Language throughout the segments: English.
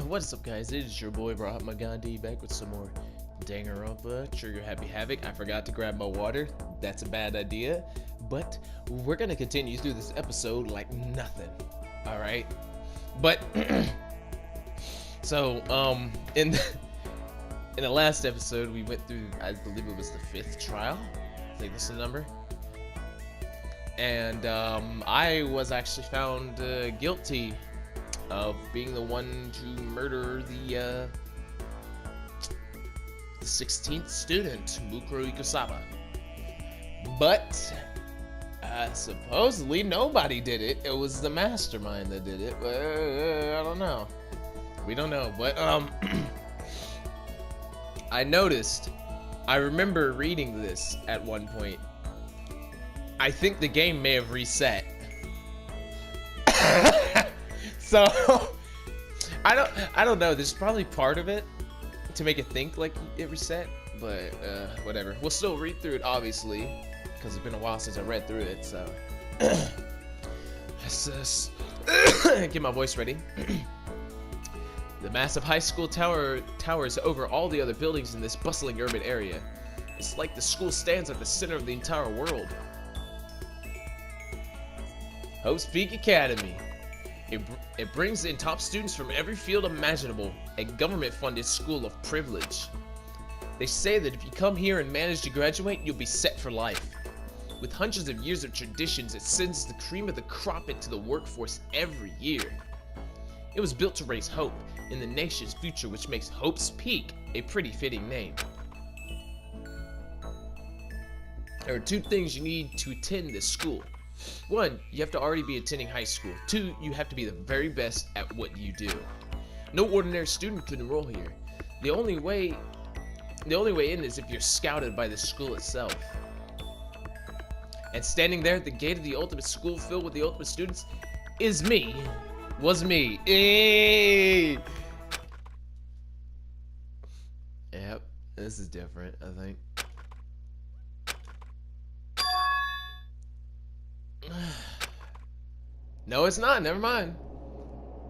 What is up, guys? It is your boy Gandhi back with some more Danganronpa Trigger Happy Havoc. I forgot to grab my water. That's a bad idea, but we're gonna continue through this episode like nothing. All right, but so in the last episode we went through, I believe it was the 5th trial. I think that's the number. And I was actually found guilty of being the one to murder the 16th student, Mukuro Ikosaba. But supposedly nobody did it. It was the mastermind that did it. But I don't know. We don't know. But I remember reading this at one point. I think the game may have reset. So I don't know. There's probably part of it to make it think like it reset, but whatever. We'll still read through it, obviously, because it's been a while since I read through it. So let's just get my voice ready. The massive high school towers over all the other buildings in this bustling urban area. It's like the school stands at the center of the entire world. Hope's Peak Academy. It brings in top students from every field imaginable, a government-funded school of privilege. They say that if you come here and manage to graduate, you'll be set for life. With hundreds of years of traditions, it sends the cream of the crop into the workforce every year. It was built to raise hope in the nation's future, which makes Hope's Peak a pretty fitting name. There are 2 things you need to attend this school. 1, you have to already be attending high school. 2, you have to be the very best at what you do. No ordinary student can enroll here. The only way in is if you're scouted by the school itself. And standing there at the gate of the ultimate school filled with the ultimate students is me. Was me. Yep, this is different, I think. No, it's not. Never mind.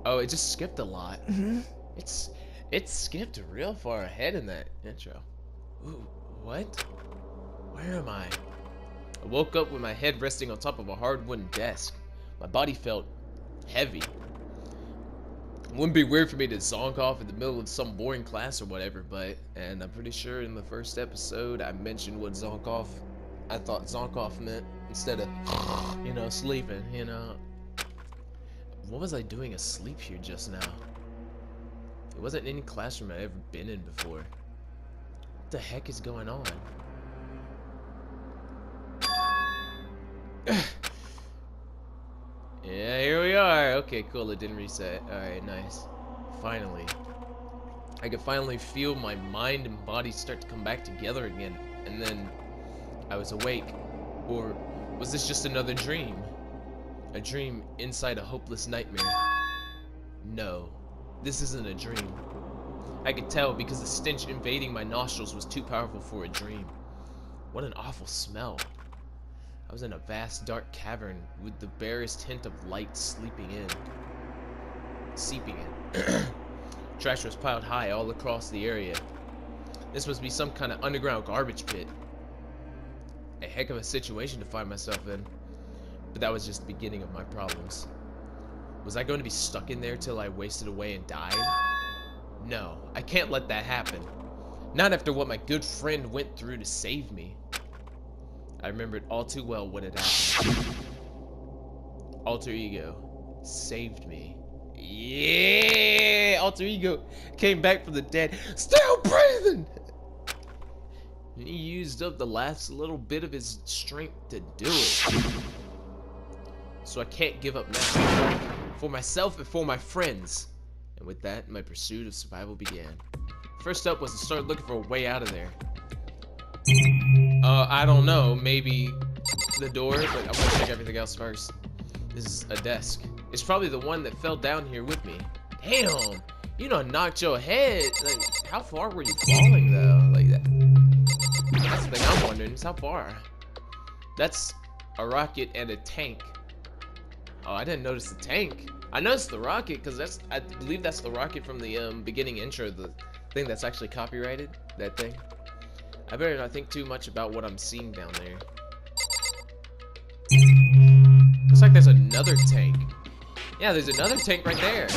Oh, it just skipped a lot. It skipped real far ahead in that intro. Ooh, what? Where am I? I woke up with my head resting on top of a hard wooden desk. My body felt heavy. It wouldn't be weird for me to zonk off in the middle of some boring class or whatever, and I'm pretty sure in the first episode I mentioned what zonk off. I thought zonk off meant instead of, sleeping, What was I doing asleep here just now? It wasn't any classroom I'd ever been in before. What the heck is going on? Yeah, here we are. Okay, cool. It didn't reset. Alright, nice. Finally. I could finally feel my mind and body start to come back together again. And then I was awake. Or was this just another dream? A dream inside a hopeless nightmare? No, this isn't a dream. I could tell because the stench invading my nostrils was too powerful for a dream. What an awful smell. I was in a vast dark cavern with the barest hint of light seeping in. Trash was piled high all across the area. This must be some kind of underground garbage pit. A heck of a situation to find myself in. But that was just the beginning of my problems. Was I going to be stuck in there till I wasted away and died? No, I can't let that happen. Not after what my good friend went through to save me. I remembered all too well what had happened. Alter Ego saved me. Yeah! Alter Ego came back from the dead, still breathing! And he used up the last little bit of his strength to do it. So I can't give up now. For myself and for my friends. And with that, my pursuit of survival began. First up was to start looking for a way out of there. I don't know, maybe the door, but I'm gonna check everything else first. This is a desk. It's probably the one that fell down here with me. Damn! You done knocked your head. Like, how far were you falling though? Like that. That's the thing I'm wondering, is how far? That's a rocket and a tank. Oh, I didn't notice the tank. I know it's the rocket because I believe that's the rocket from the beginning intro, the thing that's actually copyrighted. That thing. I better not think too much about what I'm seeing down there. Looks like there's another tank. Yeah, there's another tank right there.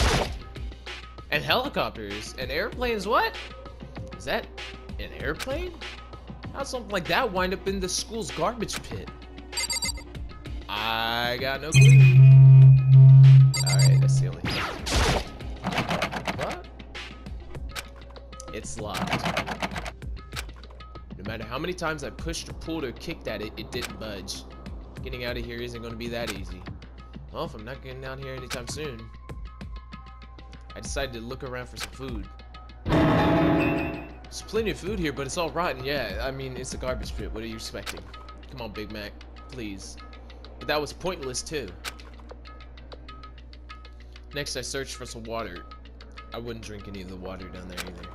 And helicopters and airplanes. What? Is that an airplane? How'd something like that wind up in the school's garbage pit? I got no clue. Alright, that's the only thing. What? It's locked. No matter how many times I pushed or pulled or kicked at it, it didn't budge. Getting out of here isn't going to be that easy. Well, if I'm not getting down here anytime soon. I decided to look around for some food. There's plenty of food here, but it's all rotten. Yeah, I mean, it's a garbage pit. What are you expecting? Come on, Big Mac. Please. But that was pointless, too. Next, I searched for some water. I wouldn't drink any of the water down there either.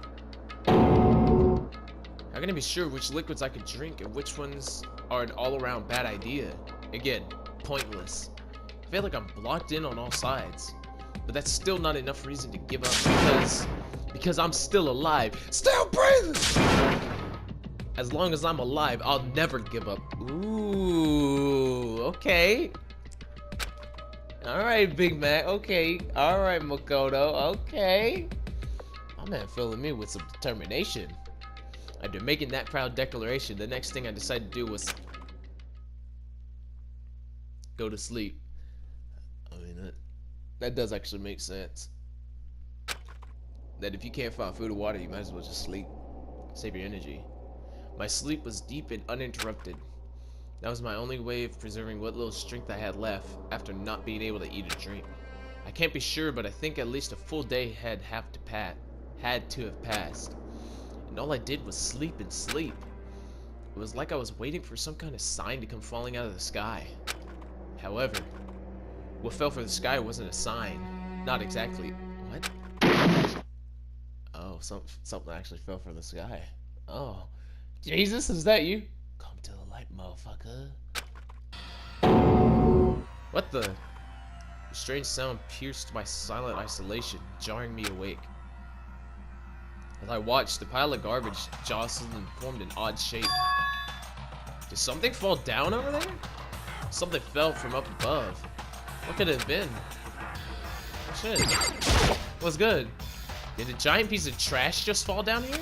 How can I be sure which liquids I could drink and which ones are an all-around bad idea? Again, pointless. I feel like I'm blocked in on all sides. But that's still not enough reason to give up because I'm still alive. Still breathing! As long as I'm alive, I'll never give up. Ooh, okay. Alright, Big Mac, okay. Alright, Makoto, okay. My man filling me with some determination. After making that proud declaration, the next thing I decided to do was go to sleep. I mean, that does actually make sense. That if you can't find food or water, you might as well just sleep. Save your energy. My sleep was deep and uninterrupted. That was my only way of preserving what little strength I had left after not being able to eat or drink. I can't be sure, but I think at least a full day had to have passed. And all I did was sleep and sleep. It was like I was waiting for some kind of sign to come falling out of the sky. However, what fell from the sky wasn't a sign. Not exactly. What? Oh, something actually fell from the sky. Oh. Jesus, is that you? Come to the light, motherfucker. What the? A strange sound pierced my silent isolation, jarring me awake. As I watched, the pile of garbage jostled and formed an odd shape. Did something fall down over there? Something fell from up above. What could it have been? Oh, shit. What's good? Did a giant piece of trash just fall down here?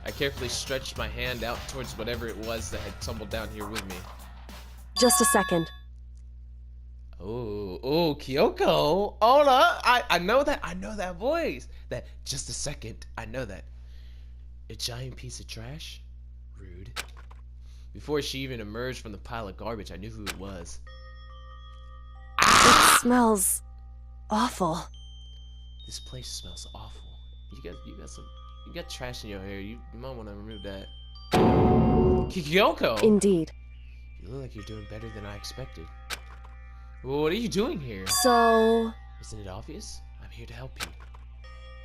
I carefully stretched my hand out towards whatever it was that had tumbled down here with me. Just a second. Oh, Kyoko. Hold up. I know that voice. That just a second. I know that. A giant piece of trash? Rude. Before she even emerged from the pile of garbage, I knew who it was. It smells awful. This place smells awful. You got trash in your hair. You might want to remove that. Kyoko! Indeed. You look like you're doing better than I expected. Well, what are you doing here? So... Isn't it obvious? I'm here to help you.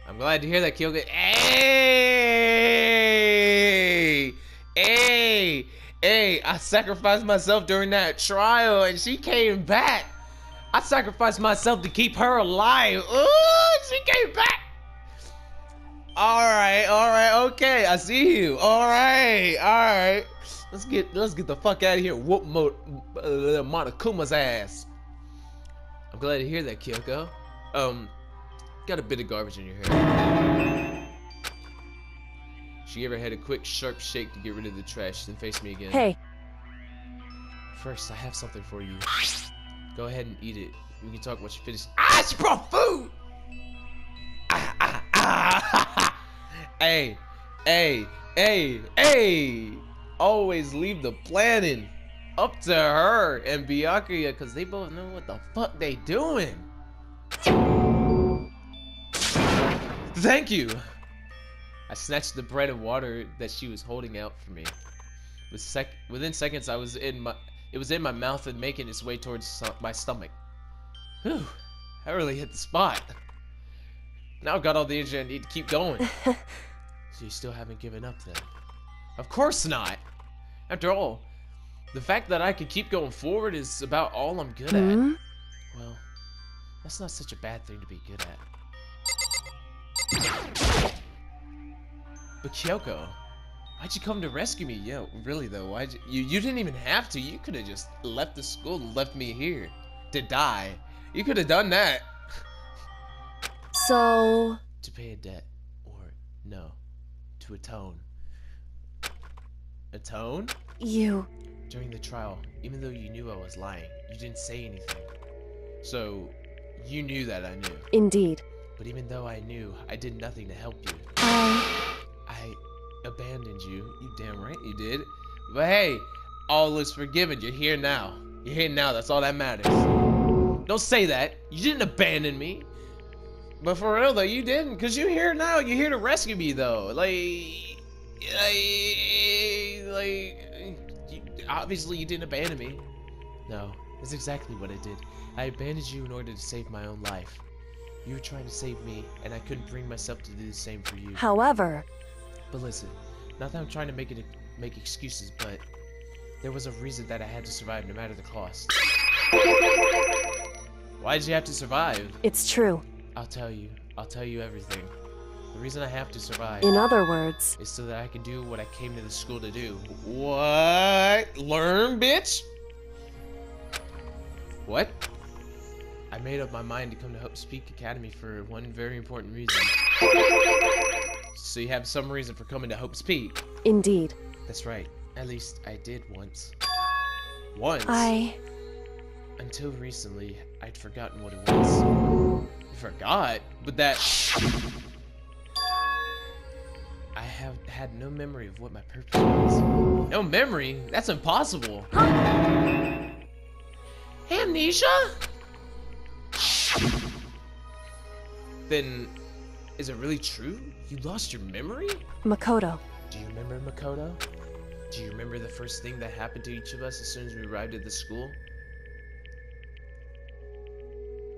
I'm glad to hear that, Kyoko. Hey! Hey! Hey! I sacrificed myself during that trial and she came back. I sacrificed myself to keep her alive. Ooh, she came back. Alright, okay. I see you. Alright. Let's get the fuck out of here. Whoop Monokuma's ass. I'm glad to hear that, Kyoko. Got a bit of garbage in your hair. She gave her head a quick, sharp shake to get rid of the trash, then faced me again. Hey. First, I have something for you. Go ahead and eat it. We can talk once you finish. Ah, she brought food! Hey. Always leave the planning up to her and Byakuya, because they both know what the fuck they doing. Thank you. I snatched the bread and water that she was holding out for me. Within seconds, it was in my mouth and making its way towards my stomach. Whew, I really hit the spot. Now I've got all the energy I need to keep going. So you still haven't given up then? Of course not. After all, the fact that I can keep going forward is about all I'm good at. Well, That's not such a bad thing to be good at. But Kyoko, why'd you come to rescue me? Yo, really though, why'd you didn't even have to. You could have just left the school and left me here to die. You could have done that. So... To pay a debt, or no, to atone. Atone? You... During the trial, even though you knew I was lying, you didn't say anything. So, you knew that I knew. Indeed. But even though I knew, I did nothing to help you. I abandoned you. You damn right you did. But hey, all is forgiven. You're here now. You're here now. That's all that matters. Don't say that. You didn't abandon me. But for real though, you didn't. Because you're here now. You're here to rescue me though. Obviously you didn't abandon me. No, that's exactly what I did. I abandoned you in order to save my own life. You were trying to save me, and I couldn't bring myself to do the same for you. However... But listen, not that I'm trying to make excuses, but there was a reason that I had to survive no matter the cost. Why did you have to survive? It's true. I'll tell you everything. The reason I have to survive... In other words... is so that I can do what I came to the school to do. What? Learn, bitch? What? I made up my mind to come to Hope Peak Academy for one very important reason. So you have some reason for coming to Hope's Peak. Indeed. That's right. At least I did once. Once? Until recently, I'd forgotten what it was. You forgot? But that... I have had no memory of what my purpose was. No memory? That's impossible. Amnesia? Then, is it really true? You lost your memory? Makoto. Do you remember Makoto? Do you remember the first thing that happened to each of us as soon as we arrived at the school?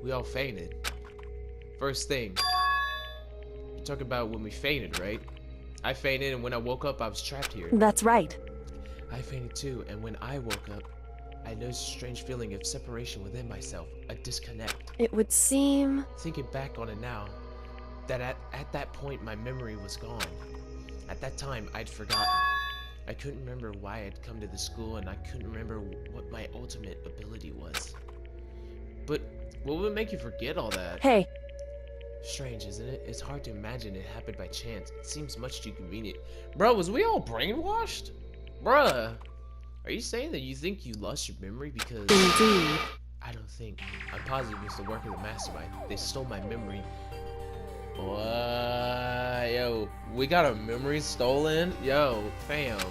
We all fainted. First thing. You talk about when we fainted, right? I fainted, and when I woke up, I was trapped here. That's right. I fainted too, and when I woke up, I noticed a strange feeling of separation within myself, a disconnect. It would seem... Thinking back on it now, that at that point my memory was gone. At that time, I'd forgotten. I couldn't remember why I'd come to the school, and I couldn't remember what my ultimate ability was. But what would make you forget all that? Hey. Strange, isn't it? It's hard to imagine it happened by chance. It seems much too convenient. Bro, was we all brainwashed? Bruh. Are you saying that you think you lost your memory because... Indeed. I don't think. I'm positive it was the work of the mastermind. They stole my memory. What? Yo, we got our memory stolen? Yo, fam.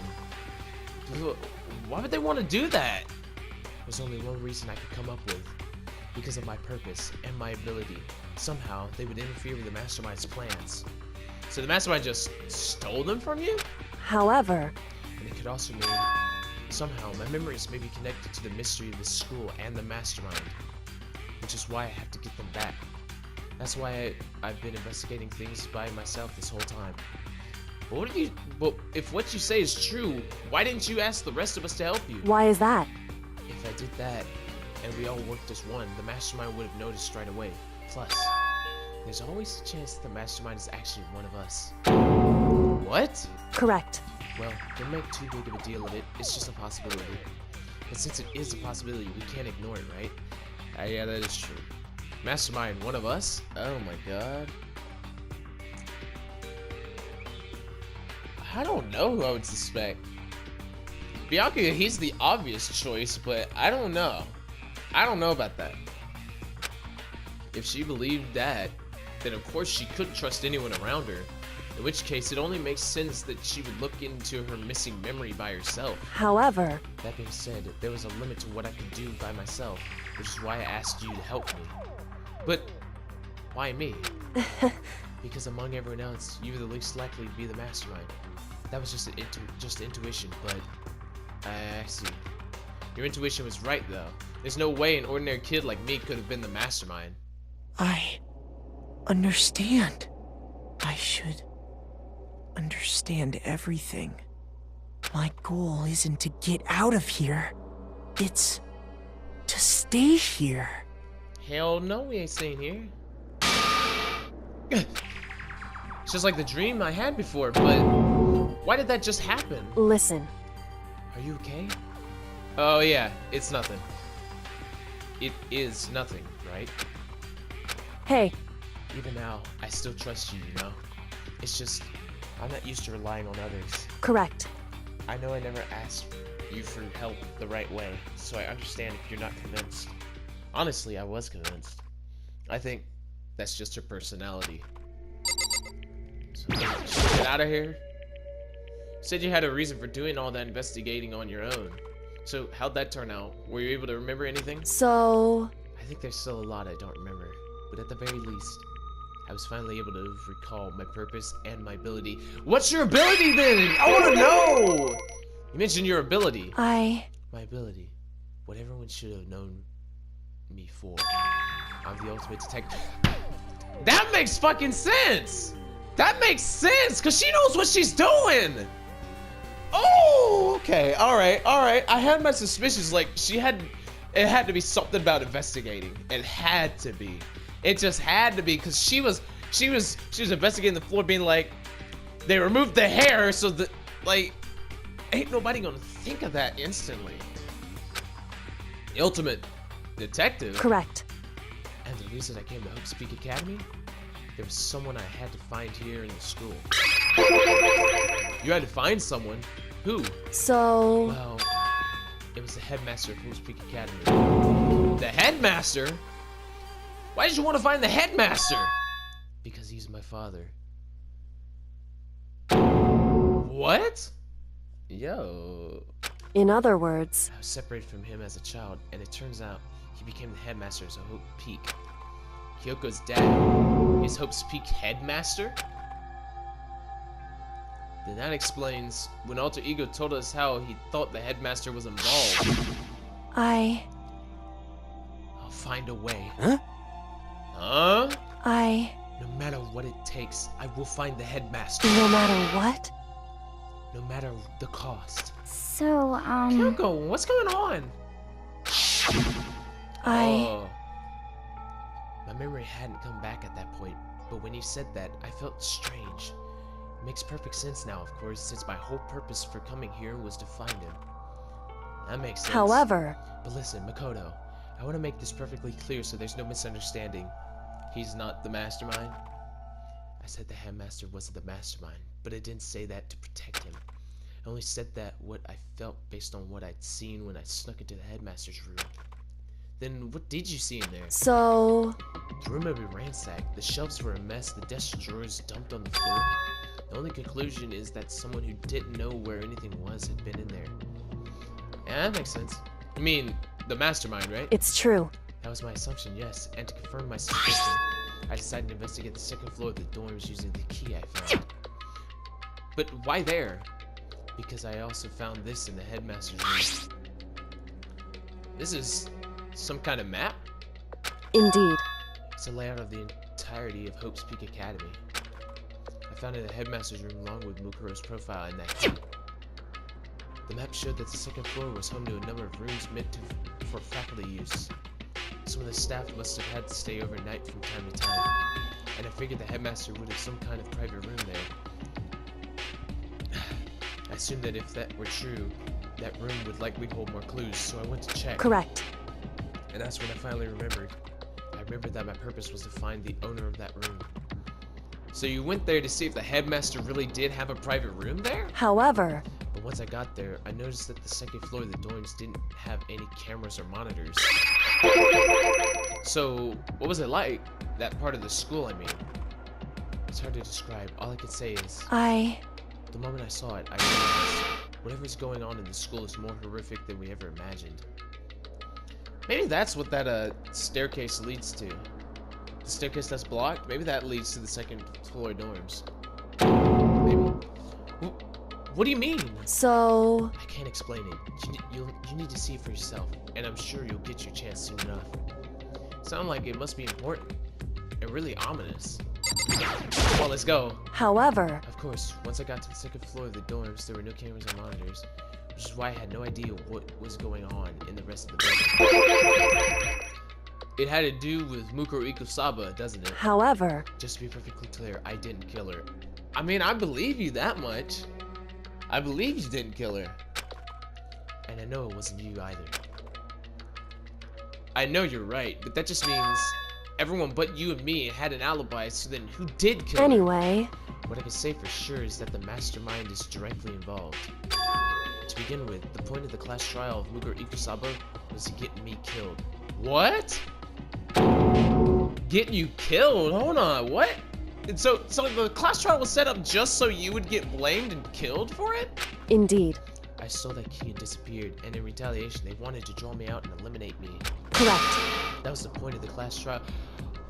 Why would they want to do that? There's only one reason I could come up with. Because of my purpose and my ability. Somehow, they would interfere with the mastermind's plans. So the mastermind just stole them from you? However... And it could also mean... somehow, my memories may be connected to the mystery of the school and the mastermind. Which is why I have to get them back. That's why I've been investigating things by myself this whole time. But if what you say is true, why didn't you ask the rest of us to help you? Why is that? If I did that, and we all worked as one, the mastermind would have noticed right away. Plus, there's always a chance that the mastermind is actually one of us. What? Correct. Well, don't make too big of a deal of it. It's just a possibility. But since it is a possibility, we can't ignore it, right? Yeah, that is true. Mastermind, one of us? Oh my god. I don't know who I would suspect. Bianca, he's the obvious choice, but I don't know. I don't know about that. If she believed that, then of course she couldn't trust anyone around her. In which case, it only makes sense that she would look into her missing memory by herself. However... That being said, there was a limit to what I could do by myself, which is why I asked you to help me. But, why me? Because among everyone else, you were the least likely to be the mastermind. That was just intuition, but... I see. Your intuition was right, though. There's no way an ordinary kid like me could have been the mastermind. I understand. I should understand everything. My goal isn't to get out of here. It's to stay here. Hell no, we ain't staying here. It's just like the dream I had before, but why did that just happen? Listen. Are you okay? Oh yeah, it's nothing. It is nothing, right? Hey, Even now, I still trust you, you know? It's just, I'm not used to relying on others. correct. I know I never asked you for help the right way, so I understand if you're not convinced. Honestly, I was convinced. I think that's just her personality. So, get out of here. You said you had a reason for doing all that investigating on your own. So, how'd that turn out? Were you able to remember anything? So, I think there's still a lot I don't remember, but at the very least, I was finally able to recall my purpose and my ability. What's your ability then? I want to know! You mentioned your ability. My ability. What everyone should have known me for. I'm the ultimate detective. That makes fucking sense! That makes sense, because she knows what she's doing! Oh, okay, alright. I had my suspicions, like, it had to be something about investigating. It had to be. It just had to be, because she was investigating the floor, being like, they removed the hair, so that, like, ain't nobody gonna think of that instantly. The ultimate detective? correct. And the reason I came to Hope Speak Academy? There was someone I had to find here in the school. You had to find someone? Who? So, Well, it was the headmaster of Hope Speak Academy. The headmaster? Why did you want to find the headmaster? Because he's my father. What? Yo. in other words, I was separated from him as a child, and it turns out he became the headmaster of Hope Peak. Kyoko's dad is Hope's Peak headmaster? Then that explains when Alter Ego told us how he thought the headmaster was involved. I'll find a way. Huh? Huh? No No matter what it takes, I will find the headmaster. matter what? No matter the cost. So, Kyoko, what's going on? Oh. My memory hadn't come back at that point, but when you said that, I felt strange. It makes perfect sense now, of course, since my whole purpose for coming here was to find him. That makes sense. However, But listen, Makoto, I want to make this perfectly clear so there's no misunderstanding. He's not the mastermind. I said the headmaster wasn't the mastermind, but I didn't say that to protect him. I only said that what I felt based on what I'd seen when I snuck into the headmaster's room. Then what did you see in there? so, The room had been ransacked. The shelves were a mess. The desk drawers dumped on the floor. The only conclusion is that someone who didn't know where anything was had been in there. Yeah, that makes sense. I mean, the mastermind, right? it's true. That was my assumption, yes. And to confirm my suspicion, I decided to investigate the second floor of the dorms using the key I found. But why there? Because I also found this in the headmaster's room. This is some kind of map? Indeed. It's a layout of the entirety of Hope's Peak Academy. I found it in the headmaster's room along with Mukuro's profile in that key. The map showed that the second floor was home to a number of rooms meant for faculty use. Some of the staff must have had to stay overnight from time to time, and I figured the headmaster would have some kind of private room there. I assumed that if that were true, that room would likely hold more clues, so I went to check. Correct. And that's when I finally remembered. I remembered that my purpose was to find the owner of that room. So you went there to see if the headmaster really did have a private room there? However, But once I got there, I noticed that the second floor of the dorms didn't have any cameras or monitors. So, what was it like? That part of the school, I mean. It's hard to describe. All I could say is, the moment I saw it, I realized whatever's going on in the school is more horrific than we ever imagined. Maybe that's what that staircase leads to. The staircase that's blocked, maybe that leads to the second floor dorms. Maybe. What do you mean? so, I can't explain it. You need to see it for yourself, and I'm sure you'll get your chance soon enough. Sound like it must be important and really ominous. Well, let's go. however, Of course, once I got to the second floor of the dorms, there were no cameras or monitors, which is why I had no idea what was going on in the rest of the building. It had to do with Mukuro Ikusaba, doesn't it? However, Just to be perfectly clear, I didn't kill her. I mean, I believe you that much. I believe you didn't kill her. And I know it wasn't you either. I know you're right, but that just means everyone but you and me had an alibi, so then who did kill her? anyway, What I can say for sure is that the mastermind is directly involved. To begin with, the point of the class trial of Mukuro Ikusaba was to get me killed. What? Get you killed? Hold on, what? And so the class trial was set up just so you would get blamed and killed for it? indeed. I stole that key and disappeared, and in retaliation, they wanted to draw me out and eliminate me. Correct. That was the point of the class trial.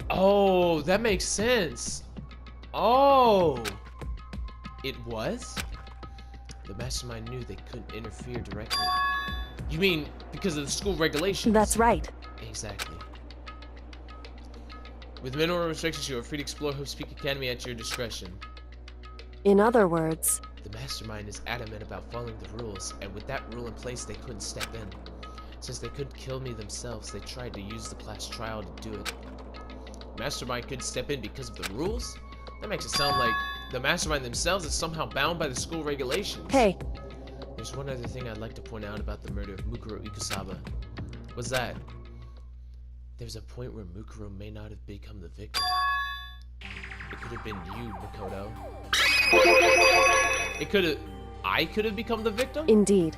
Oh, that makes sense. Oh, it was? The mastermind knew they couldn't interfere directly. You mean because of the school regulations? That's right. Exactly. With minimal restrictions, you are free to explore Hope Peak Academy at your discretion. In other words, The mastermind is adamant about following the rules, and with that rule in place, they couldn't step in. Since they couldn't kill me themselves, they tried to use the class trial to do it. Mastermind couldn't step in because of the rules? That makes it sound like the mastermind themselves is somehow bound by the school regulations. hey, There's one other thing I'd like to point out about the murder of Mukuro Ikusaba. What's that? There's a point where Mukuro may not have become the victim. It could have been you, Makoto. I could have become the victim? indeed.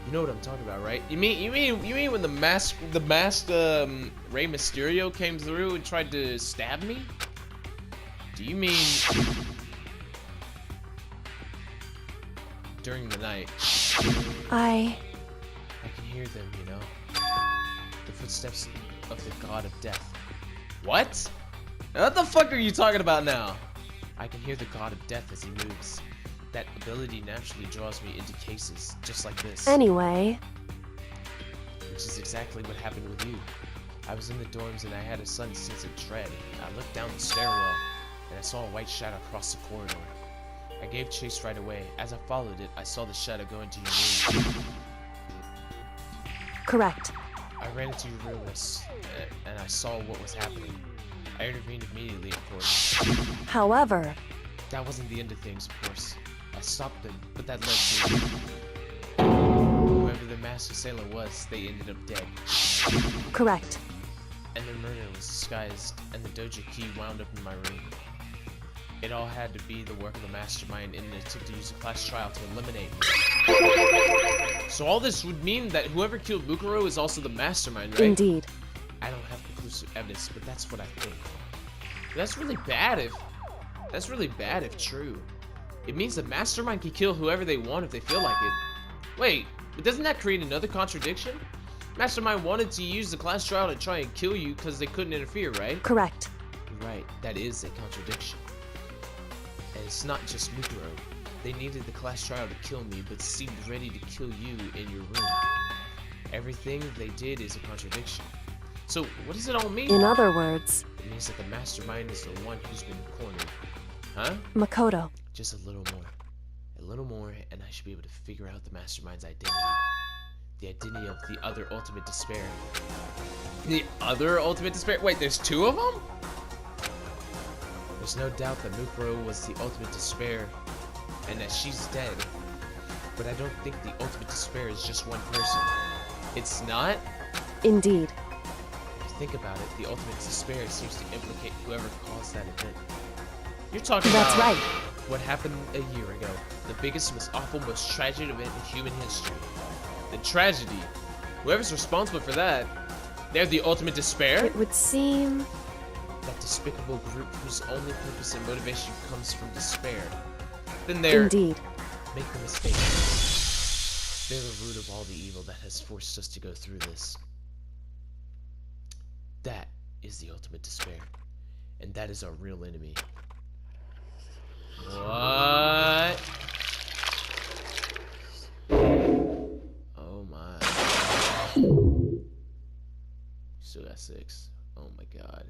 You know what I'm talking about, right? You mean when the masked Rey Mysterio came through and tried to stab me? Do you mean during the night? I can hear them, you know? The footsteps of the god of death. What? What the fuck are you talking about now? I can hear the god of death as he moves. That ability naturally draws me into cases just like this. Anyway, Which is exactly what happened with you. I was in the dorms and I had a sudden sense of dread. I looked down the stairwell and I saw a white shadow cross the corridor. I gave chase right away. As I followed it, I saw the shadow go into your room. correct. I ran into your room and I saw what was happening. I intervened immediately, of course. However, That wasn't the end of things, of course. I stopped them, but that led to whoever the master assailant was, they ended up dead. correct. And their murder was disguised, and the dojo key wound up in my room. It all had to be the work of the mastermind in an attempt to use a class trial to eliminate me. So all this would mean that whoever killed Mukuro is also the mastermind, right? Indeed. I don't have conclusive evidence, but that's what I think. That's really bad if true. It means the mastermind can kill whoever they want if they feel like it. Wait, but doesn't that create another contradiction? Mastermind wanted to use the class trial to try and kill you because they couldn't interfere, right? Correct. Right, that is a contradiction. And it's not just Mukuro. They needed the class trial to kill me, but seemed ready to kill you in your room. Everything they did is a contradiction. So, what does it all mean? In other words, It means that the mastermind is the one who's been cornered. Huh? Makoto. Just a little more. A little more, and I should be able to figure out the mastermind's identity. The identity of the other ultimate despair. The other ultimate despair? Wait, there's two of them? There's no doubt that Mukuro was the ultimate despair, and that she's dead. But I don't think the ultimate despair is just one person. It's not? Indeed. If you think about it, the ultimate despair seems to implicate whoever caused that event. You're talking That's about right. what happened a year ago. The biggest, most awful, most tragic event in human history. The tragedy. Whoever's responsible for that, they're the ultimate despair? It would seem That despicable group whose only purpose and motivation comes from despair. Then they're... indeed. Make no mistake. They're the root of all the evil that has forced us to go through this. That is the ultimate despair. And that is our real enemy. What? Oh my. Still got 6. Oh my god.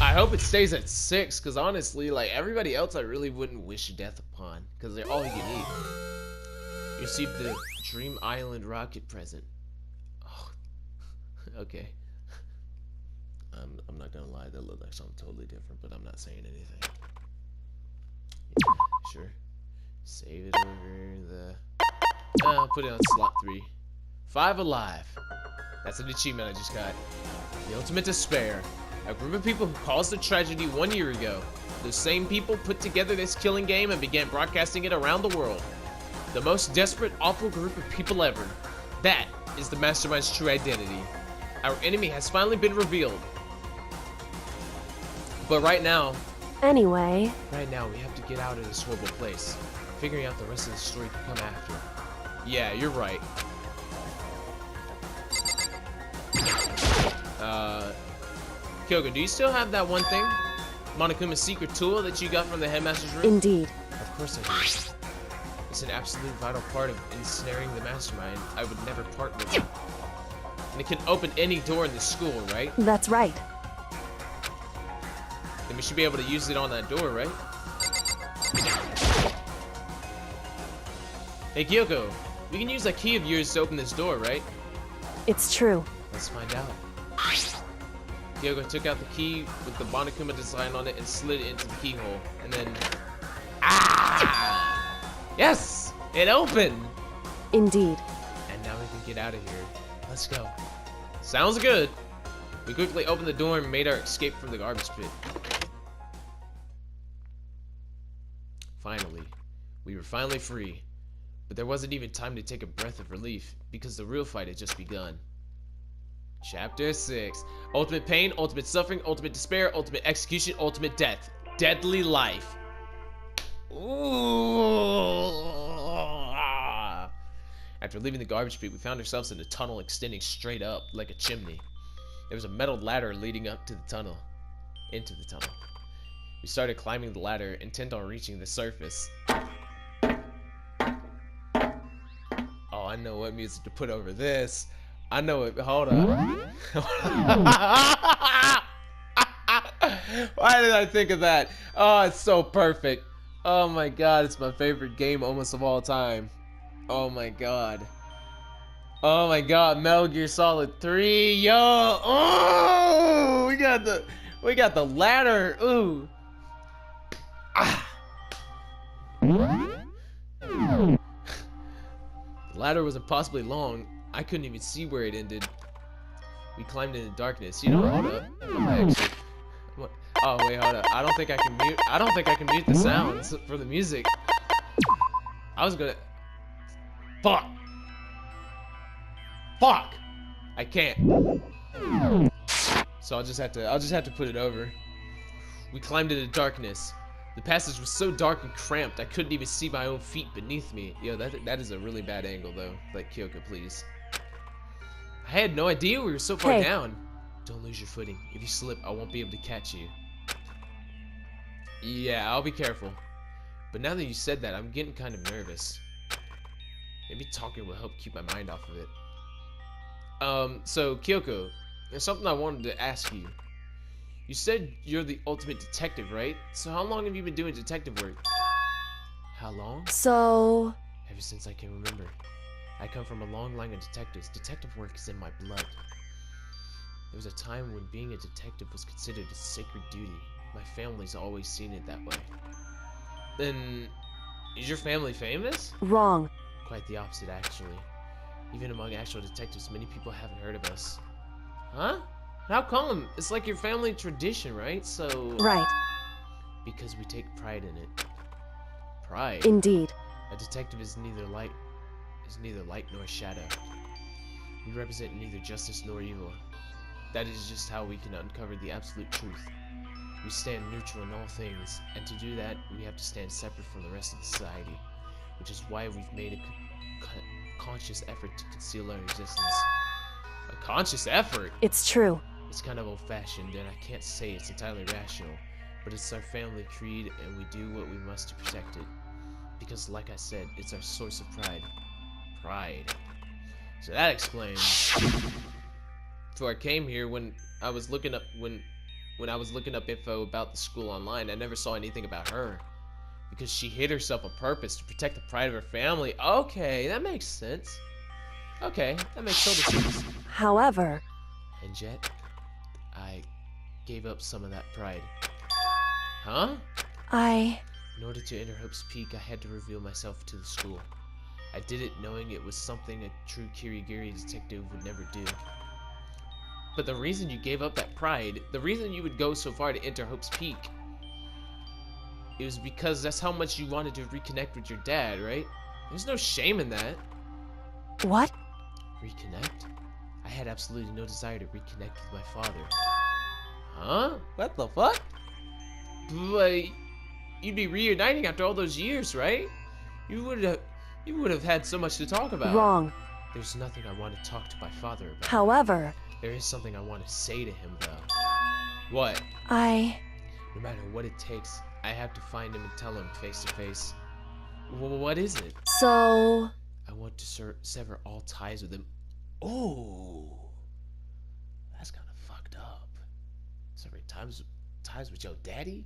I hope it stays at 6, because honestly, like, everybody else I really wouldn't wish death upon, because they're all you can eat. You received the Dream Island rocket present. Oh. Okay. I'm not gonna lie, that looked like something totally different, but I'm not saying anything. Sure. Save it over the... I'll put it on slot 3. 5 alive. That's an achievement I just got. The ultimate despair. A group of people who caused the tragedy 1 year ago. Those same people put together this killing game and began broadcasting it around the world. The most desperate, awful group of people ever. That is the Mastermind's true identity. Our enemy has finally been revealed. But right now, Anyway, we have to get out of this horrible place. Figuring out the rest of the story can come after. Yeah, you're right. Kyoko, do you still have that one thing? Monokuma's secret tool that you got from the headmaster's room? indeed. Of course I do. It's an absolute vital part of ensnaring the mastermind. I would never part with it. And it can open any door in the school, right? That's right. Then we should be able to use it on that door, right? Hey Kyoko, we can use that key of yours to open this door, right? It's true. Let's find out. Kyoko took out the key with the Monokuma design on it and slid it into the keyhole. And then... Ah! Yes! It opened! Indeed. And now we can get out of here. Let's go. Sounds good. We quickly opened the door and made our escape from the garbage pit. Finally. We were finally free. But there wasn't even time to take a breath of relief, because the real fight had just begun. Chapter 6. Ultimate pain, ultimate suffering, ultimate despair, ultimate execution, ultimate death. Deadly life. Ooh. After leaving the garbage pit, we found ourselves in a tunnel extending straight up like a chimney. There was a metal ladder leading up to the tunnel. Into the tunnel. We started climbing the ladder, intent on reaching the surface. Oh, I know what music to put over this. I know it. Hold on. Why did I think of that? Oh, it's so perfect. Oh my god, it's my favorite game almost of all time. Oh my god. Oh my god, Metal Gear Solid 3. Yo. Oh, we got the ladder. Ooh. Ah. The ladder was impossibly long. I couldn't even see where it ended. We climbed in the darkness. You know, hold up. What? Oh wait, hold up. I don't think I can mute the sounds for the music. I was gonna. Fuck. Fuck. I can't. So I'll just have to put it over. We climbed into darkness. The passage was so dark and cramped, I couldn't even see my own feet beneath me. Yo, that is a really bad angle, though. Like, Kyoko, please. I had no idea we were so far down. Don't lose your footing. If you slip, I won't be able to catch you. Yeah, I'll be careful. But now that you said that, I'm getting kind of nervous. Maybe talking will help keep my mind off of it. So, Kyoko, there's something I wanted to ask you. You said you're the ultimate detective, right? So how long have you been doing detective work? How long? So... Ever since I can remember. I come from a long line of detectives. Detective work is in my blood. There was a time when being a detective was considered a sacred duty. My family's always seen it that way. Then, is your family famous? Wrong. Quite the opposite, actually. Even among actual detectives, many people haven't heard of us. Huh? How come? It's like your family tradition, right? So... Right. Because we take pride in it. Pride? Indeed. A detective is neither light nor shadow. We represent neither justice nor evil. That is just how we can uncover the absolute truth. We stand neutral in all things, and to do that, we have to stand separate from the rest of society, which is why we've made a conscious effort to conceal our existence. A conscious effort? It's true. It's kind of old-fashioned, and I can't say it's entirely rational, but it's our family creed, and we do what we must to protect it. Because, like I said, it's our source of pride. Pride. So that explains. Before I came here, when I was looking up info about the school online, I never saw anything about her. Because she hid herself on purpose to protect the pride of her family. Okay, that makes sense. Okay, that makes total sense. However... And yet, gave up some of that pride. Huh? In order to enter Hope's Peak, I had to reveal myself to the school. I did it knowing it was something a true Kirigiri detective would never do. But the reason you gave up that pride, the reason you would go so far to enter Hope's Peak, it was because that's how much you wanted to reconnect with your dad, right? There's no shame in that. What? Reconnect? I had absolutely no desire to reconnect with my father. Huh? What the fuck? But you'd be reuniting after all those years, right? You would have had so much to talk about. Wrong. There's nothing I want to talk to my father about. However, there is something I want to say to him, though. What? No matter what it takes, I have to find him and tell him face to face. What is it? So... I want to sever all ties with him. Oh, that's kind of fucked up. Severing ties with your daddy?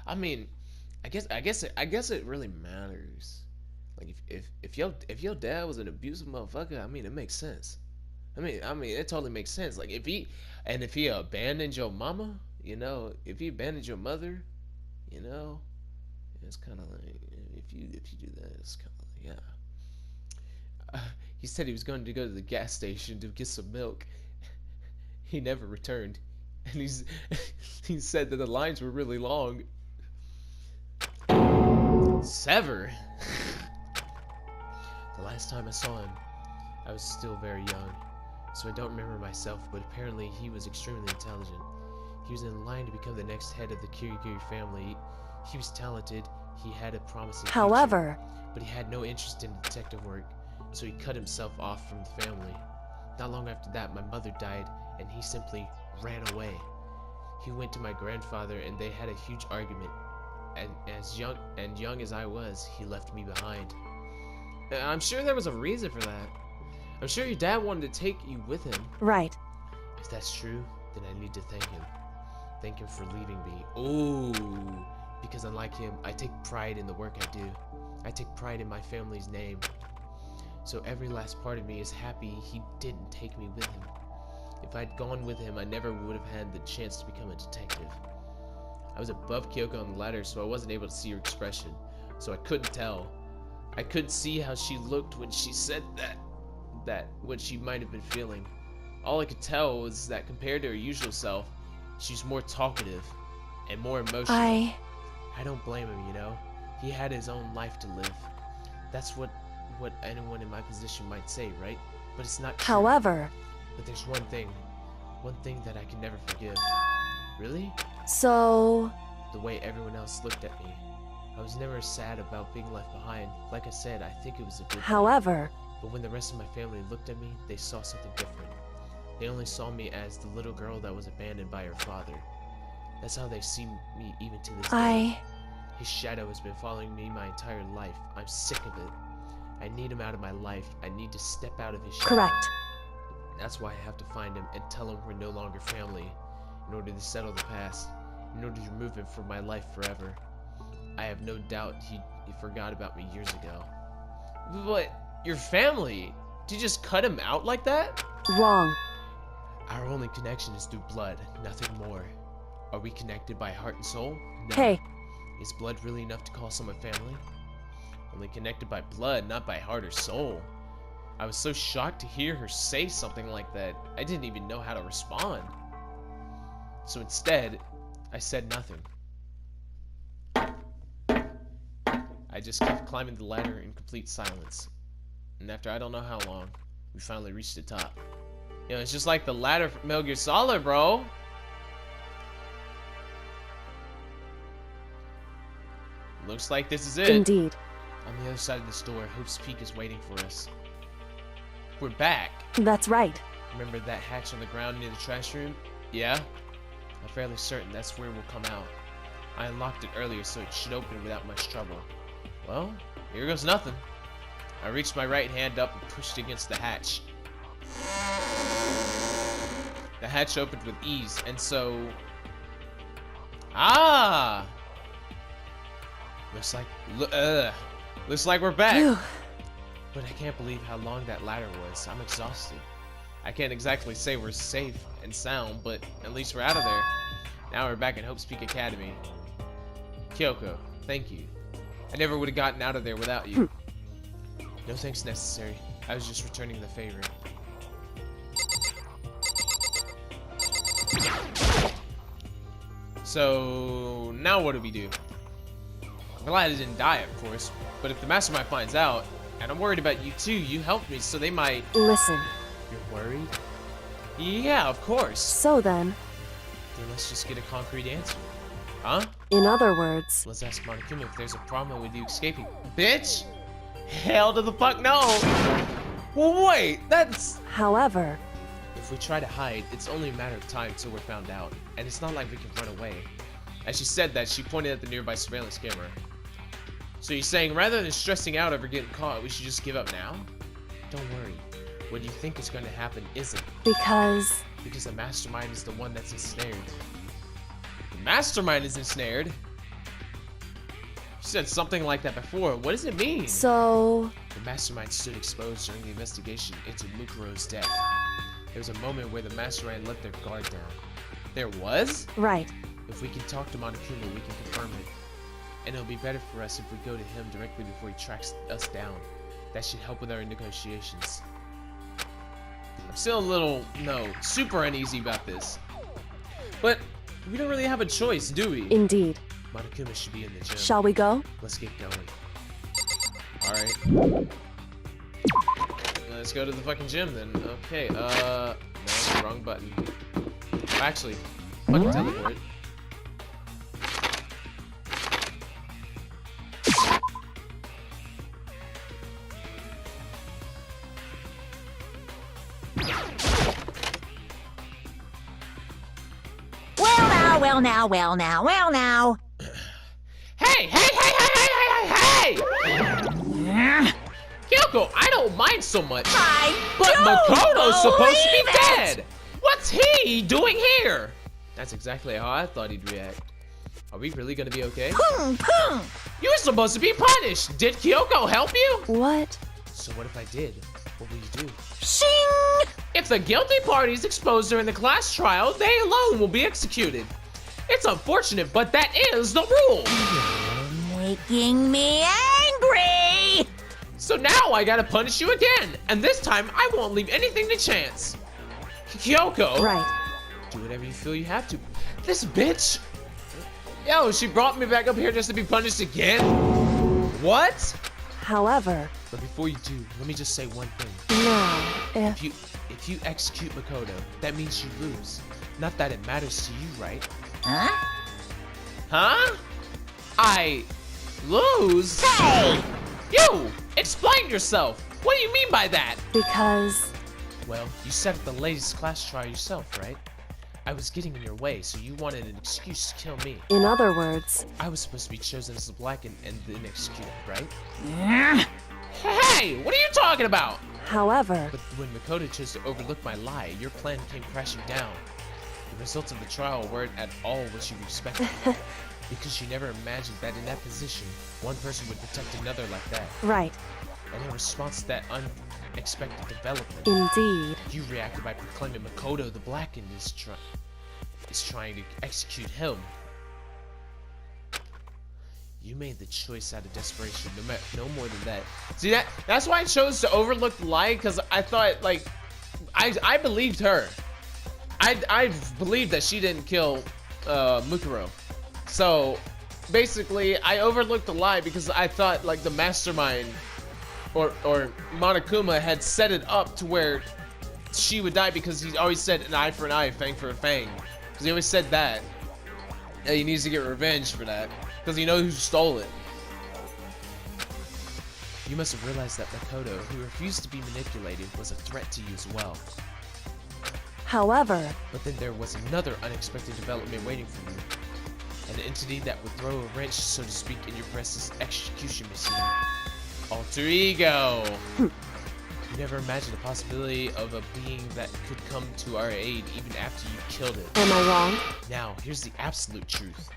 I mean, I guess it really matters. Like if your dad was an abusive motherfucker, I mean, it makes sense. I mean, it totally makes sense. Like if he abandoned your mama, you know, if he abandoned your mother, you know, it's kind of like if you do that, it's kind of like, yeah. He said he was going to go to the gas station to get some milk. He never returned, and he said that the lines were really long. Sever. The last time I saw him, I was still very young, so I don't remember myself, but apparently he was extremely intelligent. He was in line to become the next head of the Kirigiri family. He was talented, he had a promising However, future, but he had no interest in detective work, so he cut himself off from the family. Not long after that, my mother died, and he simply ran away. He went to my grandfather, and they had a huge argument. And young as I was, he left me behind. I'm sure there was a reason for that. I'm sure your dad wanted to take you with him. Right. If that's true, then I need to thank him. Thank him for leaving me. Ooh, because unlike him, I take pride in the work I do. I take pride in my family's name. So every last part of me is happy he didn't take me with him. If I'd gone with him, I never would have had the chance to become a detective. I was above Kyoko on the ladder, so I wasn't able to see her expression, so I couldn't tell. I couldn't see how she looked when she said what she might have been feeling. All I could tell was that compared to her usual self, she's more talkative and more emotional. I don't blame him, you know. He had his own life to live. That's what anyone in my position might say, right? But it's not true. However, but there's one thing that I can never forgive. Really? So... The way everyone else looked at me. I was never sad about being left behind. Like I said, I think it was a good thing. However... But when the rest of my family looked at me, they saw something different. They only saw me as the little girl that was abandoned by her father. That's how they see me even to this day. His shadow has been following me my entire life. I'm sick of it. I need him out of my life. I need to step out of his shadow. Correct. That's why I have to find him and tell him we're no longer family, in order to settle the past, in order to remove him from my life forever. I have no doubt he forgot about me years ago. But your family? Did you just cut him out like that? Wrong. Our only connection is through blood, nothing more. Are we connected by heart and soul? No. Hey. Is blood really enough to call someone family? Only connected by blood, not by heart or soul. I was so shocked to hear her say something like that, I didn't even know how to respond. So instead, I said nothing. I just kept climbing the ladder in complete silence. And after I don't know how long, we finally reached the top. You know, it's just like the ladder from Metal Gear Solid, bro. Looks like this is it. Indeed. On the other side of this door, Hope's Peak is waiting for us. We're back. That's right. Remember that hatch on the ground near the trash room? Yeah? I'm fairly certain that's where we'll come out. I unlocked it earlier, so it should open without much trouble. Well, here goes nothing. I reached my right hand up and pushed against the hatch. The hatch opened with ease, and so... Ah! Looks like we're back. Phew. But I can't believe how long that ladder was. I'm exhausted. I can't exactly say we're safe and sound, but at least we're out of there. Now we're back in Hope's Peak Academy. Kyoko, thank you. I never would have gotten out of there without you. No thanks necessary. I was just returning the favor. So, now what do we do? I'm glad I didn't die, of course, but if the mastermind finds out, and I'm worried about you too, you helped me, so they might... Listen. You're worried? Yeah, of course. So then, Let's just get a concrete answer. Huh? in other words, Let's ask Monokuma if there's a problem with you escaping. Bitch! Hell to the fuck no! Well, wait, that's... however, If we try to hide, it's only a matter of time till we're found out, and it's not like we can run away. As she said that, she pointed at the nearby surveillance camera. So you're saying rather than stressing out over getting caught, we should just give up now? Don't worry. What you think is going to happen isn't. because Because the mastermind is the one that's ensnared. The mastermind is ensnared? You said something like that before. What does it mean? so The mastermind stood exposed during the investigation into Mukuro's death. There was a moment where the mastermind let their guard down. There was? right. If we can talk to Monokuma, we can confirm it. And it'll be better for us if we go to him directly before he tracks us down. That should help with our negotiations. I'm still a little, super uneasy about this. But we don't really have a choice, do we? Indeed. Monokuma should be in the gym. Shall we go? Let's get going. Alright. Let's go to the fucking gym then. Okay, no, wrong button. Actually, fucking teleport. Well now. Hey! Kyoko, I don't mind so much. But Makoto's supposed to be dead! What's he doing here? That's exactly how I thought he'd react. Are we really gonna be okay? You were supposed to be punished! Did Kyoko help you? What? So what if I did? What will you do? Shing! If the guilty party is exposed during the class trial, they alone will be executed. It's unfortunate, but that is the rule. Making me angry! So now I gotta punish you again, and this time I won't leave anything to chance. Kyoko, Right. do whatever you feel you have to. This bitch. Yo, she brought me back up here just to be punished again? What? However, But before you do, let me just say one thing. now, if If you execute Makoto, that means you lose. Not that it matters to you, right? Huh? Huh? I lose? Hey! You! Explain yourself! What do you mean by that? because Well, you said at the latest class trial yourself, right? I was getting in your way, so you wanted an excuse to kill me. in other words, I was supposed to be chosen as the black and then executed, right? Huh? Hey, what are you talking about? however, But when Makoto chose to overlook my lie, your plan came crashing down. The results of the trial weren't at all what you expected. Because you never imagined that in that position, one person would protect another like that. right. And in response to that unexpected development, Indeed. you reacted by proclaiming Makoto the Blackened is trying to execute him. You made the choice out of desperation, no more than that. See, that's why I chose to overlook the lie, because I thought, like, I believed her. I believed that she didn't kill Mukuro. So basically, I overlooked the lie because I thought like the mastermind or Monokuma had set it up to where she would die, because he always said an eye for an eye, fang for a fang. Because he always said that. And he needs to get revenge for that, because he knows who stole it. You must have realized that Makoto, who refused to be manipulated, was a threat to you as well. However, But then there was another unexpected development waiting for you. An entity that would throw a wrench, so to speak, in your precious execution machine. Alter ego! You never imagined the possibility of a being that could come to our aid even after you killed it. am I wrong? Now, here's the absolute truth.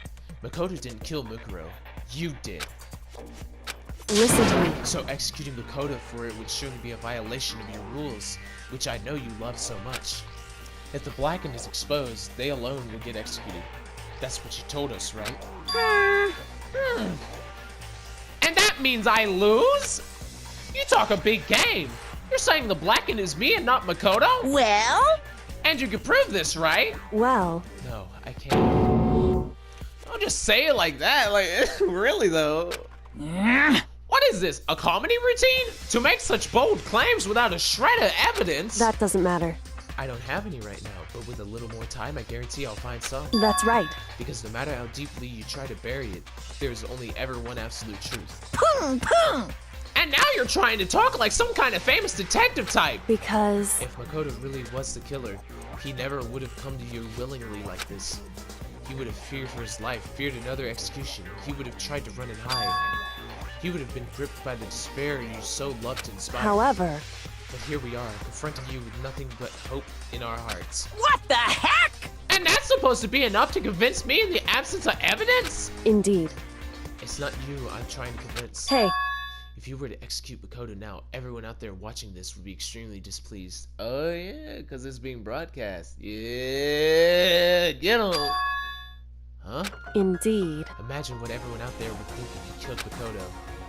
Makoto didn't kill Mukuro. You did. Listen to me. So executing Makoto for it would surely be a violation of your rules, which I know you love so much. If the Blackened is exposed, they alone will get executed. That's what you told us, right? And that means I lose? You talk a big game. You're saying the Blackened is me and not Makoto? Well? And you can prove this, right? Well, No, I can't. Don't just say it like that. Like, really though. What is this, a comedy routine? To make such bold claims without a shred of evidence? that doesn't matter. I don't have any right now, but with a little more time, I guarantee I'll find some. That's right. Because no matter how deeply you try to bury it, there is only ever one absolute truth. Pung, pung. And now you're trying to talk like some kind of famous detective type. Because If Makoto really was the killer, he never would have come to you willingly like this. He would have feared for his life, feared another execution. He would have tried to run and hide. He would have been gripped by the despair you so loved to inspire. however, But here we are, confronting you with nothing but hope in our hearts. What the heck? And that's supposed to be enough to convince me in the absence of evidence? indeed. It's not you I'm trying to convince. Hey, If you were to execute Makoto now, everyone out there watching this would be extremely displeased. Oh yeah, because it's being broadcast. Yeah, get on. Huh? indeed. Imagine what everyone out there would think if you killed Makoto.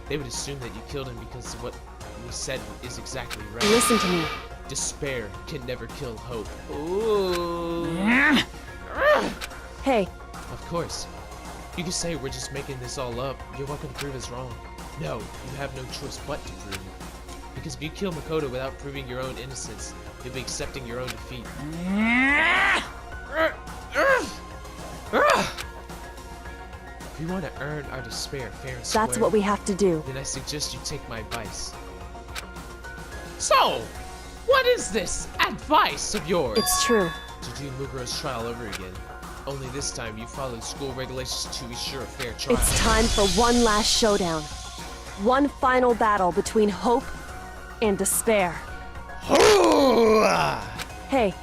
They would assume that you killed him because what we said is exactly right. Listen to me. Despair can never kill hope. Ooh. Hey, Of course. You can say we're just making this all up. You're welcome to prove us wrong. No, you have no choice but to prove it. Because if you kill Makoto without proving your own innocence, you'll be accepting your own defeat. If you want to earn our despair fair and square, that's what we have to do. then I suggest you take my advice. So, what is this advice of yours? It's true. To do Muguru's trial over again. Only this time you followed school regulations to ensure a fair trial. It's time for one last showdown. One final battle between hope and despair. Hey,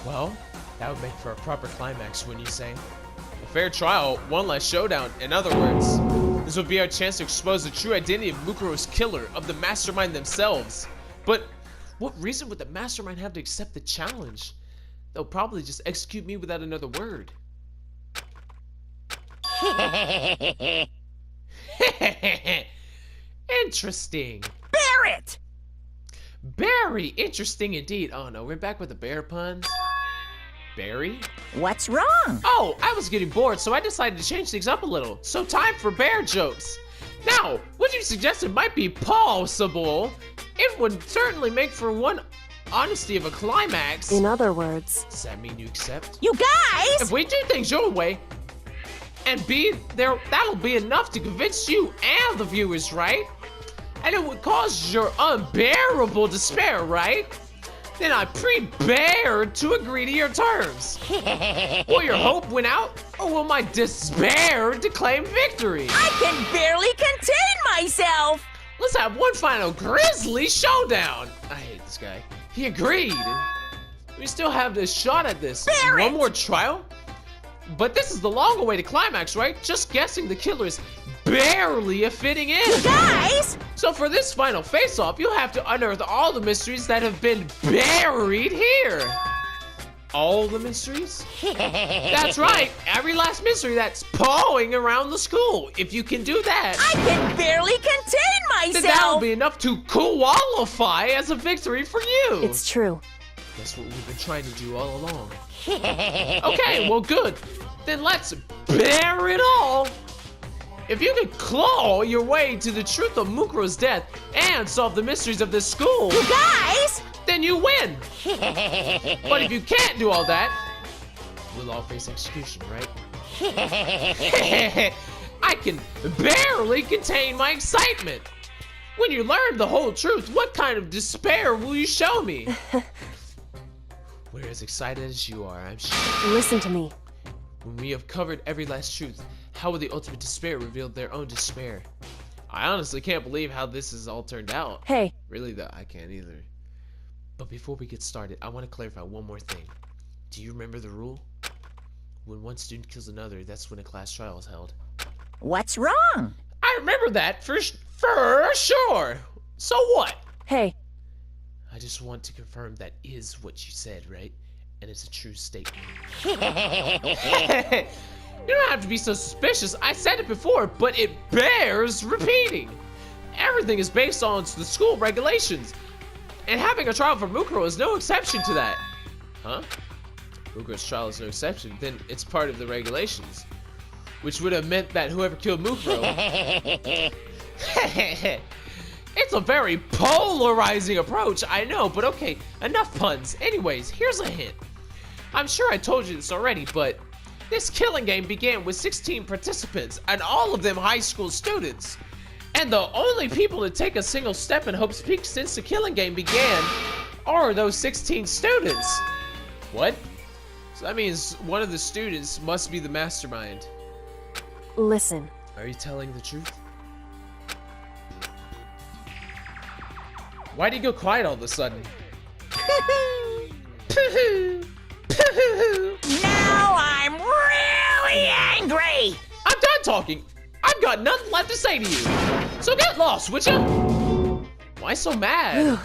Well, that would make for a proper climax, wouldn't you say? A fair trial, one last showdown. In other words, this would be our chance to expose the true identity of Mukuro's killer, of the mastermind themselves. But what reason would the mastermind have to accept the challenge? They'll probably just execute me without another word. Interesting. Barrett! Very interesting indeed. Oh no, we're back with the bear puns. Barry? What's wrong? Oh, I was getting bored, so I decided to change things up a little. So time for bear jokes. Now, what you suggested might be possible. It would certainly make for one honesty of a climax. in other words, Does that mean you accept? You guys! If we do things your way, and be there, that'll be enough to convince you and the viewers, right? And it would cause your unbearable despair, right? Then I prepared to agree to your terms. Will your hope win out, or will my despair declaim victory? I can barely contain myself! Let's have one final grisly showdown. I hate this guy. He agreed. We still have this shot at this. Barrett! One more trial? But this is the long-awaited climax, right? Just guessing the killer is barely fitting in. Guys! So for this final face-off, you'll have to unearth all the mysteries that have been buried here. All the mysteries? That's right, every last mystery that's pawing around the school. If you can do that, I can barely contain then that'll myself! be enough to qualify as a victory for you. it's true. That's what we've been trying to do all along. Okay, well good. Then let's bear it all. If you can claw your way to the truth of Mukuro's death and solve the mysteries of this school, You guys! then you win. But if you can't do all that, we'll all face execution, right? I can barely contain my excitement. When you learn the whole truth, what kind of despair will you show me? We're as excited as you are, I'm sure. Listen to me. When we have covered every last truth, how will the ultimate despair reveal their own despair? I honestly can't believe how this has all turned out. Hey, Really though, I can't either. But before we get started, I want to clarify one more thing. Do you remember the rule? When one student kills another, that's when a class trial is held. What's wrong? I remember that, For sure. So what? Hey, I just want to confirm that is what you said, right? And it's a true statement. You don't have to be so suspicious. I said it before, but it bears repeating. Everything is based on the school regulations. And having a trial for Mukuro is no exception to that. Huh? Mukuro's trial is no exception. Then it's part of the regulations. Which would have meant that whoever killed Mukuro... It's a very polarizing approach, I know, but okay, enough puns. Anyways, here's a hint. I'm sure I told you this already, but this killing game began with 16 participants, and all of them high school students. And the only people to take a single step in Hope's Peak since the killing game began are those 16 students. What? So that means one of the students must be the mastermind. listen. Are you telling the truth? Why do you go quiet all of a sudden? Now I'm really angry! I'm done talking. I've got nothing left to say to you. So get lost, would you? Why so mad?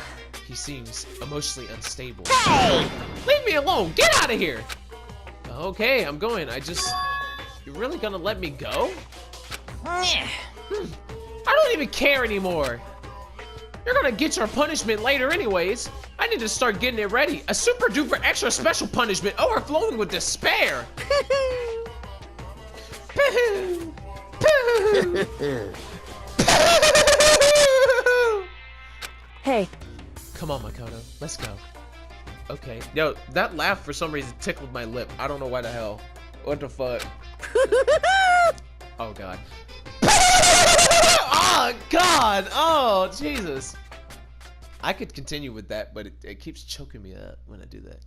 He seems emotionally unstable. Hey! Leave me alone. Get out of here. Okay, I'm going. You're really gonna let me go? I don't even care anymore. You're gonna get your punishment later anyways. I need to start getting it ready. A super duper extra special punishment overflowing with despair. Hey, Come on, Makoto. Let's go. Okay. Yo, that laugh for some reason tickled my lip. I don't know why the hell. What the fuck? Oh, God. Oh, God. Oh, Jesus. I could continue with that, but it keeps choking me up when I do that.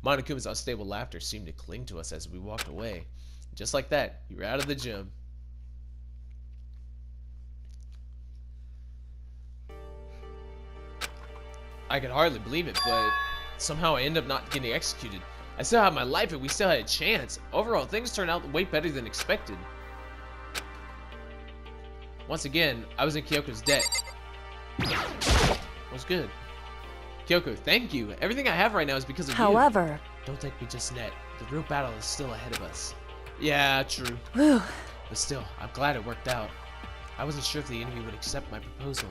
Monokuma's unstable laughter seemed to cling to us as we walked away. Just like that, you were out of the gym. I could hardly believe it, but somehow I ended up not getting executed. I still had my life and we still had a chance. Overall, things turned out way better than expected. Once again, I was in Kyoko's debt. Was good. Kyoko, thank you. Everything I have right now is because of you. however, Don't take me just net. The real battle is still ahead of us. Yeah, true. whew, But still, I'm glad it worked out. I wasn't sure if the enemy would accept my proposal.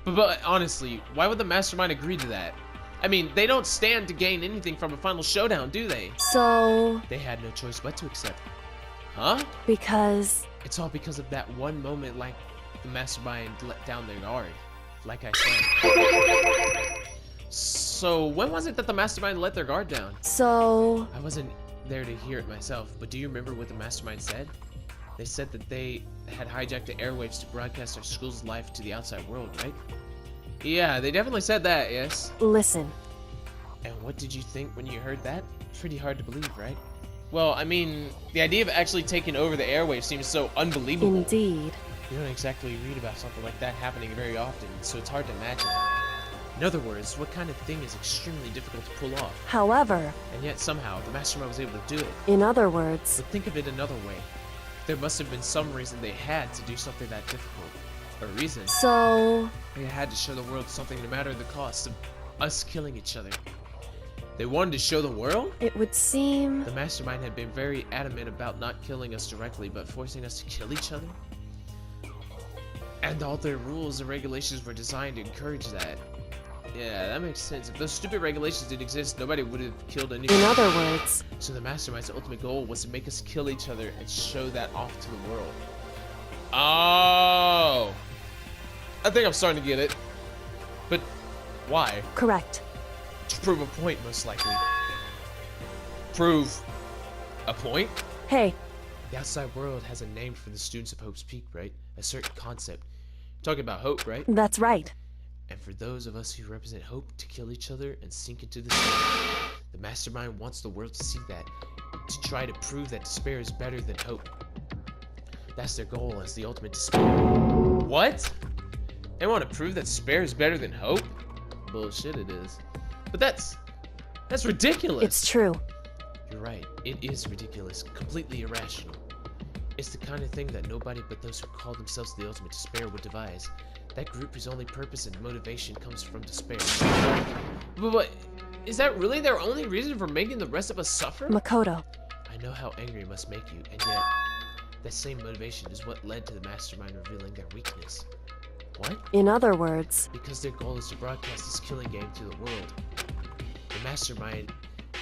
But honestly, why would the mastermind agree to that? I mean, they don't stand to gain anything from a final showdown, do they? so, They had no choice but to accept. Huh? because, It's all because of that one moment, like the mastermind let down their guard. Like I said. So, when was it that the mastermind let their guard down? so, I wasn't there to hear it myself, but do you remember what the mastermind said? They said that they had hijacked the airwaves to broadcast our school's life to the outside world, right? Yeah, they definitely said that, yes. listen. And what did you think when you heard that? Pretty hard to believe, right? Well, I mean, the idea of actually taking over the airwaves seems so unbelievable. Indeed. You don't exactly read about something like that happening very often, so it's hard to imagine. In other words, what kind of thing is extremely difficult to pull off? However, And yet somehow, the mastermind was able to do it. in other words, But think of it another way. There must have been some reason they had to do something that difficult. A reason. so, They had to show the world something no matter the cost of us killing each other. They wanted to show the world? it would seem, The mastermind had been very adamant about not killing us directly, but forcing us to kill each other? And all their rules and regulations were designed to encourage that. Yeah, that makes sense. If those stupid regulations didn't exist, nobody would have killed anyone. in other words, So the mastermind's ultimate goal was to make us kill each other and show that off to the world. Oh! I think I'm starting to get it. But why? correct. To prove a point, most likely. Prove a point? Hey, The outside world has a name for the students of Hope's Peak, right? A certain concept. Talking about hope, right? that's right. And for those of us who represent hope to kill each other and sink into the sea, the mastermind wants the world to see that, to try to prove that despair is better than hope. That's their goal as the ultimate despair. What? They want to prove that despair is better than hope? Bullshit it is. But that's ridiculous. It's true. You're right, it is ridiculous, completely irrational. It's the kind of thing that nobody but those who call themselves the ultimate despair would devise. That group whose only purpose and motivation comes from despair. But is that really their only reason for making the rest of us suffer? Makoto. I know how angry it must make you, and yet, that same motivation is what led to the mastermind revealing their weakness. What? In other words, Because their goal is to broadcast this killing game to the world. The mastermind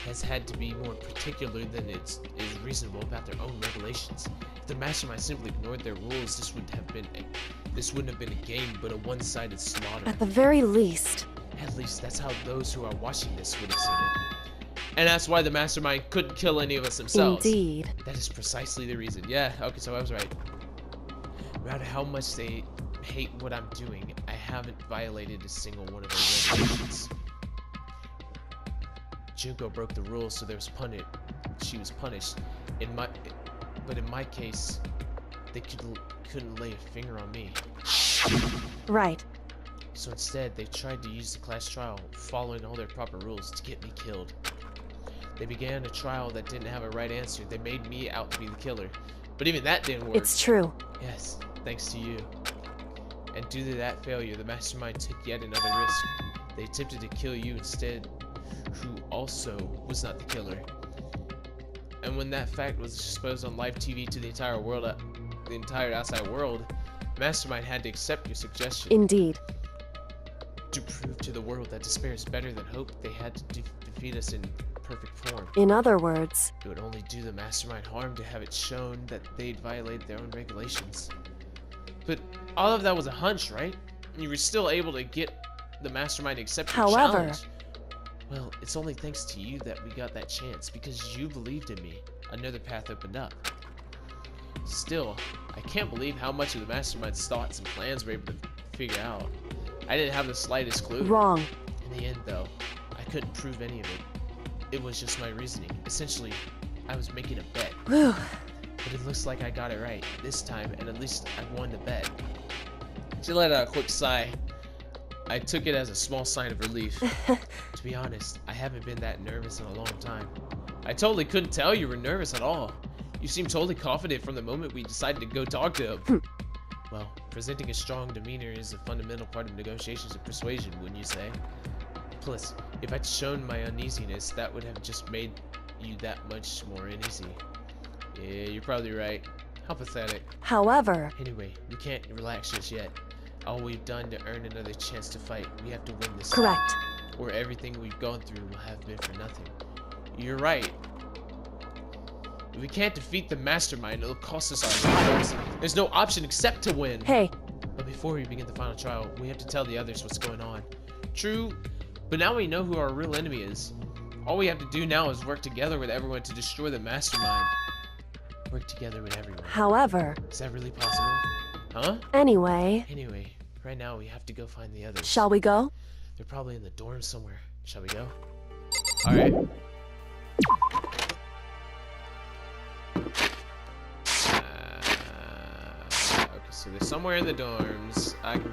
has had to be more particular than is reasonable about their own regulations. If the mastermind simply ignored their rules, this wouldn't have been a game, but a one-sided slaughter. at the very least, At least that's how those who are watching this would have seen it. And that's why the mastermind couldn't kill any of us themselves. indeed. That is precisely the reason. Yeah, okay, so I was right. No matter how much they hate what I'm doing, I haven't violated a single one of their regulations. Junko broke the rules, so she was punished. But in my case, they couldn't lay a finger on me. Right. So instead, they tried to use the class trial, following all their proper rules, to get me killed. They began a trial that didn't have a right answer. They made me out to be the killer. But even that didn't work. It's true. Yes, thanks to you. And due to that failure, the mastermind took yet another risk. They attempted to kill you instead, who also was not the killer. And when that fact was exposed on live TV to the entire world, the entire outside world, Mastermind had to accept your suggestion. Indeed. To prove to the world that despair is better than hope, they had to defeat us in perfect form. In other words, It would only do the Mastermind harm to have it shown that they'd violated their own regulations. But all of that was a hunch, right? You were still able to get the Mastermind to accept your However- challenge. Well, it's only thanks to you that we got that chance, because you believed in me. Another path opened up. Still, I can't believe how much of the Mastermind's thoughts and plans were able to figure out. I didn't have the slightest clue. wrong. In the end, though, I couldn't prove any of it. It was just my reasoning. Essentially, I was making a bet. Whew. But it looks like I got it right this time, and at least I won the bet. She let out a quick sigh. I took it as a small sign of relief. To be honest, I haven't been that nervous in a long time. I totally couldn't tell you were nervous at all. You seemed totally confident from the moment we decided to go talk to him. Well, presenting a strong demeanor is a fundamental part of negotiations and persuasion, wouldn't you say? Plus, if I'd shown my uneasiness, that would have just made you that much more uneasy. Yeah, you're probably right. How pathetic. However, Anyway, we can't relax just yet. All we've done to earn another chance to fight, we have to win this correct. fight, or everything we've gone through will have been for nothing. You're right. If we can't defeat the Mastermind, it'll cost us our lives. There's no option except to win. Hey, But before we begin the final trial, we have to tell the others what's going on. True, but now we know who our real enemy is. All we have to do now is work together with everyone to destroy the Mastermind. Work together with everyone. however, Is that really possible? Huh? anyway, Anyway, right now we have to go find the others. shall we go? They're probably in the dorm somewhere. Shall we go? Alright. Okay, so they're somewhere in the dorms. I can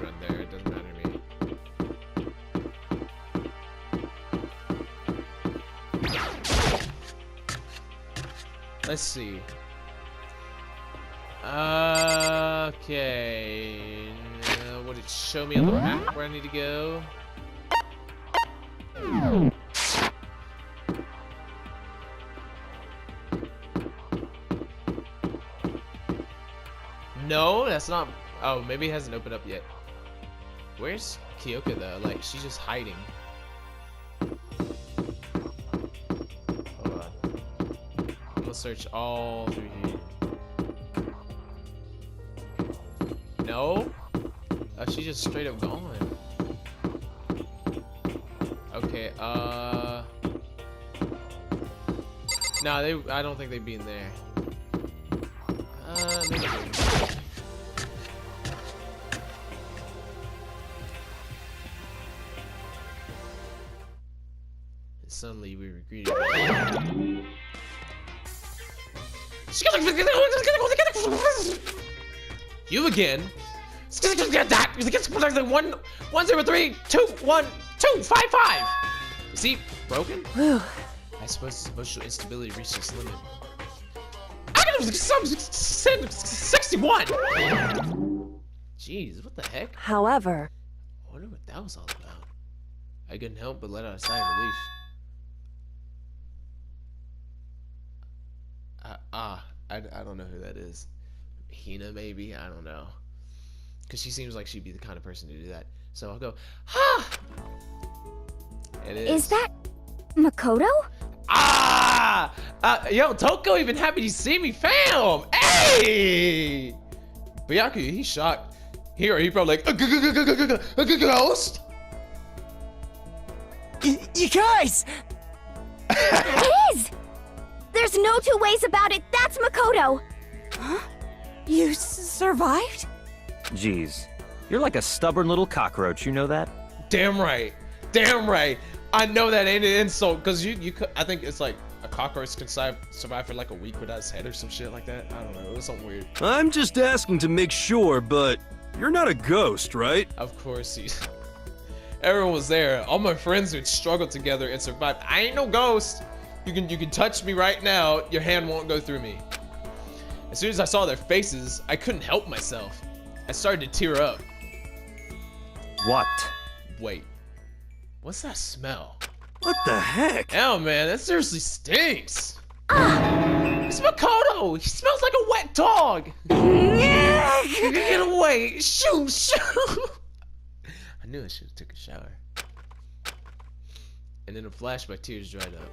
run there. It doesn't matter to me. Let's see. Okay. Would it show me on the map where I need to go? No, that's not. Oh, maybe it hasn't opened up yet. Where's Kyoka though? Like, she's just hiding. Hold on. I'm gonna search all through here. No? Oh, she's just straight up gone. Okay, no, I don't think they'd be in there. Maybe they would. And suddenly we were greeted. You again? Get that! 103-212-55! Is he broken? Whew. I suppose his emotional instability reached its limit. 61! Jeez, what the heck? However, I wonder what that was all about. I couldn't help but let out a sigh of relief. I don't know who that is. Hina, maybe? I don't know. Because she seems like she'd be the kind of person to do that. So I'll go, ha! It is. Is that Makoto? Yo, Toko even happy to see me, fam! Hey! Byakuya, he's shocked. He probably like, a ghost? You guys! It is! There's no two ways about it. That's Makoto. Huh? You survived? Jeez, you're like a stubborn little cockroach, you know that? Damn right. Damn right. I know that ain't an insult, because I think it's like a cockroach can survive for like a week without its head or some shit like that. I don't know. It was something weird. I'm just asking to make sure, but you're not a ghost, right? Of course he's... Everyone was there. All my friends who had struggled together and survived. I ain't no ghost. You can touch me right now. Your hand won't go through me. As soon as I saw their faces, I couldn't help myself. I started to tear up. What? Wait. What's that smell? What the heck? Hell, man, that seriously stinks. It's Makoto. He smells like a wet dog. Get away. Shoo, shoo. I knew I should have took a shower. And in a flash, my tears dried up.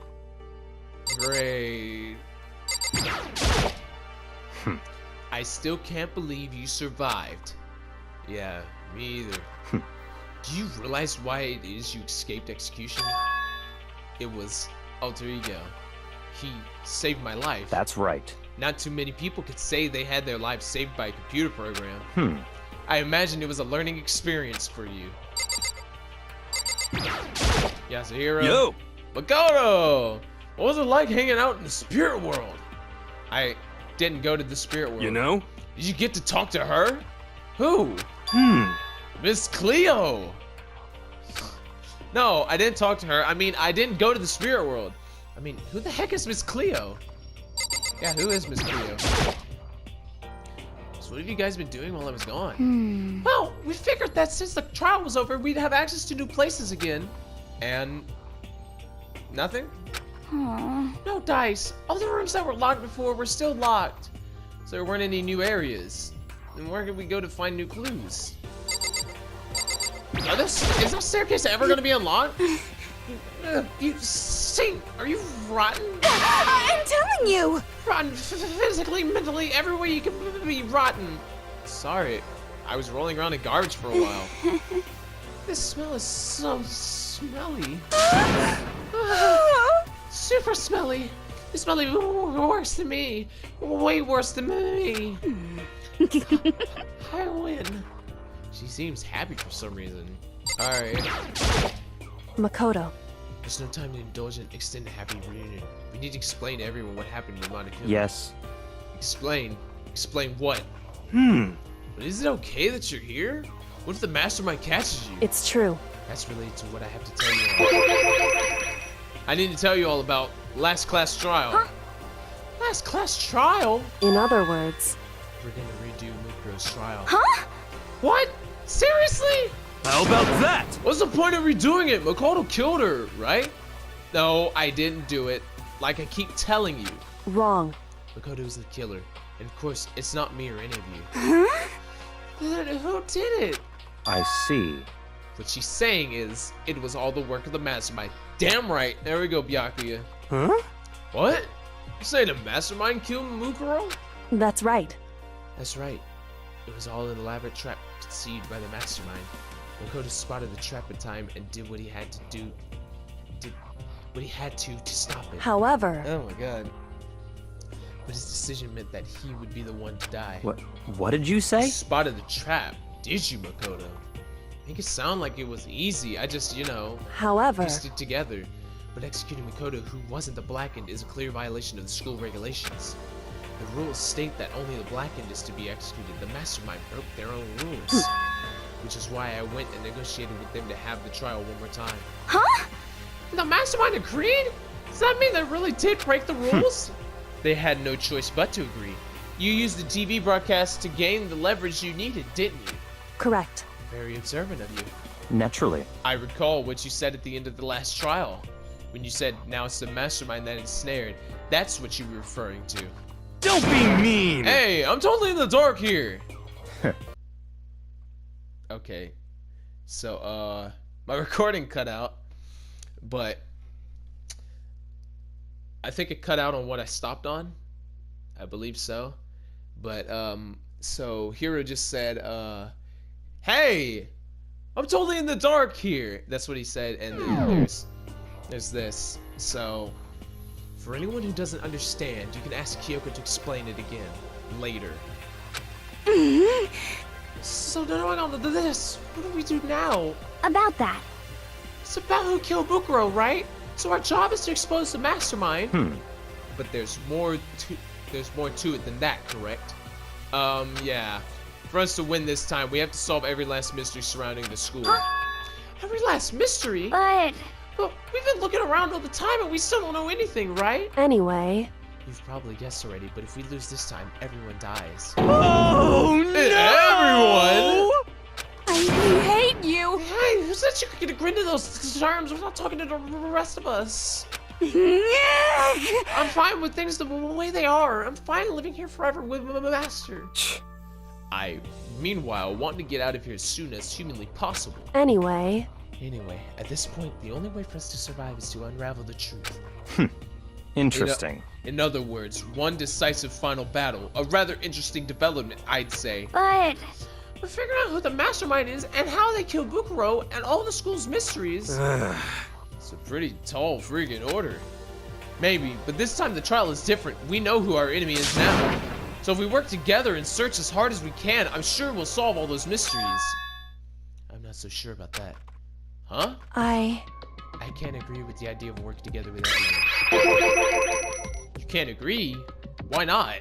Great. I still can't believe you survived. Yeah, me either. Do you realize why it is you escaped execution? It was alter ego. He saved my life. That's right. Not too many people could say they had their lives saved by a computer program. I imagine it was a learning experience for you. Yasuhiro. Yo! Makoto! What was it like hanging out in the spirit world? I didn't go to the spirit world. You know? Did you get to talk to her? Who? Miss Cleo. No, I didn't talk to her. I mean, I didn't go to the spirit world. I mean, who the heck is Miss Cleo? Yeah, who is Miss Cleo? So what have you guys been doing while I was gone? Well, we figured that since the trial was over, we'd have access to new places again. And... nothing? No, Dice. All the rooms that were locked before were still locked. So there weren't any new areas. Then where could we go to find new clues? Is this staircase ever gonna be unlocked? You see, are you rotten? I'm telling you! Rotten physically, mentally, every way you can be rotten. Sorry, I was rolling around in garbage for a while. This smell is so smelly. Super smelly. It's smelly worse than me. Way worse than me. I win. She seems happy for some reason. Alright. Makoto, There's no time to indulge in extend a happy reunion. We need to explain to everyone what happened to Monica. Yes. Explain? Explain what? But is it okay that you're here? What if the mastermind catches you? it's true. That's related to what I have to tell you. I need to tell you all about last class trial. Huh? Last class trial? In other words, We're gonna redo Mukuro's trial. Huh? What? Seriously? How about that? What's the point of redoing it? Makoto killed her, right? No, I didn't do it. Like I keep telling you. wrong. Makoto's the killer. And of course, it's not me or any of you. Then who did it? I see. What she's saying is, it was all the work of the mastermind. Damn right. There we go, Byakuya. Huh? What? You say the mastermind killed Mukuro? That's right. That's right. It was all an elaborate trap conceived by the mastermind. Makoto spotted the trap in time and did what he had to do. Did what he had to stop it. However, Oh my god. But his decision meant that he would be the one to die. What did you say? You spotted the trap, did you, Makoto? Make it sound like it was easy. I just, however, pieced it together. But executing Makoto, who wasn't the Blackened, is a clear violation of the school regulations. The rules state that only the Blackened is to be executed. The mastermind broke their own rules. Which is why I went and negotiated with them to have the trial one more time. Huh? The mastermind agreed? Does that mean they really did break the rules? They had no choice but to agree. You used the TV broadcast to gain the leverage you needed, didn't you? Correct. Very observant of you. Naturally. I recall what you said at the end of the last trial. When you said, now it's the mastermind that ensnared. That's what you were referring to. Don't be mean! Hey, I'm totally in the dark here! Okay. So, my recording cut out. But I think it cut out on what I stopped on. I believe so. But, so Hiro just said, hey! I'm totally in the dark here! That's what he said, and then there's this. So, for anyone who doesn't understand, you can ask Kyoko to explain it again, later. So going on to this, what do we do now? About that. It's about who killed Mukuro, right? So our job is to expose the mastermind. But there's more to it than that, correct? Yeah. For us to win this time, we have to solve every last mystery surrounding the school. Every last mystery? But Well, we've been looking around all the time and we still don't know anything, right? Anyway, You've probably guessed already, but if we lose this time, everyone dies. Oh no! Everyone? I hate you. Hey, who said you could get a grin to those terms? We're not talking to the rest of us. I'm fine with things the way they are. I'm fine living here forever with my master. I, meanwhile, want to get out of here as soon as humanly possible. anyway, Anyway, at this point, the only way for us to survive is to unravel the truth. Interesting. In other words, one decisive final battle. A rather interesting development, I'd say. but We're figuring out who the mastermind is and how they killed Bukuro and all the school's mysteries. It's a pretty tall friggin' order. Maybe, but this time the trial is different. We know who our enemy is now. So if we work together and search as hard as we can, I'm sure we'll solve all those mysteries. I'm not so sure about that. Huh? I can't agree with the idea of working together with everyone. You can't agree? Why not?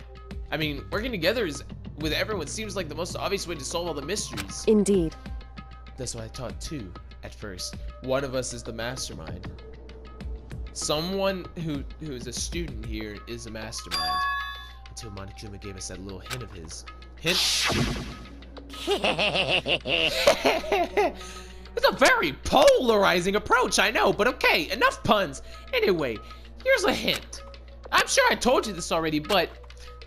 I mean, working together with everyone seems like the most obvious way to solve all the mysteries. indeed. That's what I thought too, at first. One of us is the mastermind. Someone who is a student here is a mastermind. Until Monokuma gave us that little hint of his. Hint? It's a very polarizing approach, I know, but okay, enough puns. Anyway, here's a hint. I'm sure I told you this already, but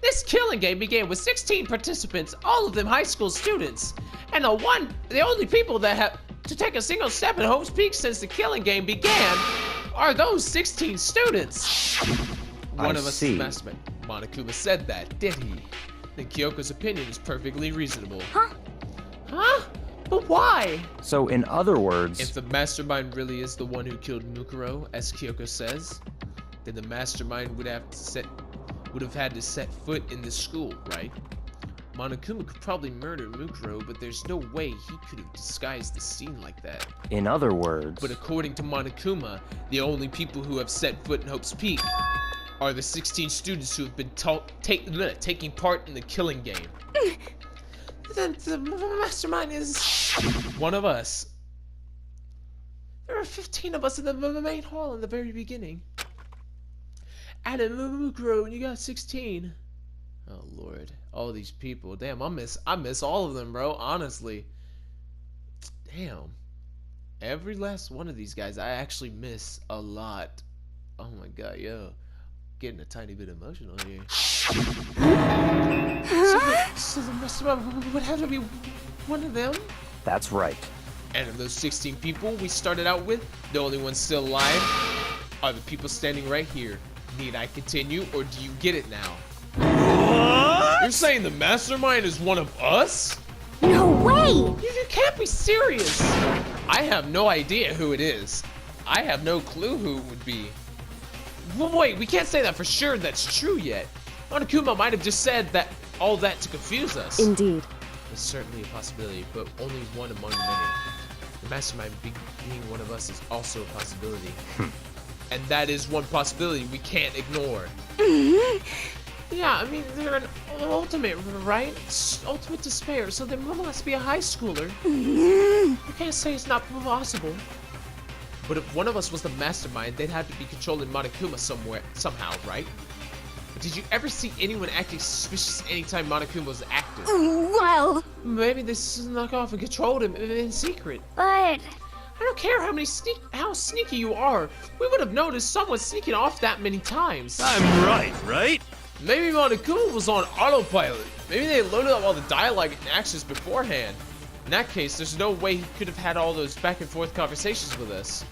this killing game began with 16 participants, all of them high school students. And the only people that have to take a single step in Hope's Peak since the killing game began are those 16 students. One of us is the mastermind. Monokuma said that, did he? Then Kyoko's opinion is perfectly reasonable. Huh? But why? So, in other words, If the mastermind really is the one who killed Mukuro, as Kyoko says, then the mastermind would have had to set foot in this school, right? Monokuma could probably murder Mukuro, but there's no way he could have disguised the scene like that. in other words, But according to Monokuma, the only people who have set foot in Hope's Peak are the 16 students who have been taking part in the killing game. Then the mastermind is one of us. There were 15 of us in the main hall in the very beginning. Added Mukuro, and you got 16. Oh Lord, all these people. Damn, I miss all of them, bro. Honestly. Damn. Every last one of these guys, I actually miss a lot. Oh my God, yo, getting a tiny bit emotional here. So the mastermind would have to be one of them? that's right. And of those 16 people we started out with, the only ones still alive are the people standing right here. Need I continue, or do you get it now? What? You're saying the mastermind is one of us? no way! You can't be serious! I have no idea who it is. I have no clue who it would be. Well, wait, we can't say that for sure that's true yet. Monokuma might have just said that all that to confuse us. Indeed. It's certainly a possibility, but only one among many. The mastermind being one of us is also a possibility. And that is one possibility we can't ignore. Yeah, I mean, they're an ultimate, right? It's ultimate despair, so there must be a high schooler. You can't say it's not possible. But if one of us was the mastermind, they'd have to be controlling Monokuma somehow, right? But did you ever see anyone acting suspicious anytime Monokuma was active? Well, Maybe they snuck off and controlled him in secret. but... I don't care how sneaky you are. We would have noticed someone sneaking off that many times. I'm right? Maybe Monokuma was on autopilot. Maybe they loaded up all the dialogue and actions beforehand. In that case, there's no way he could have had all those back and forth conversations with us.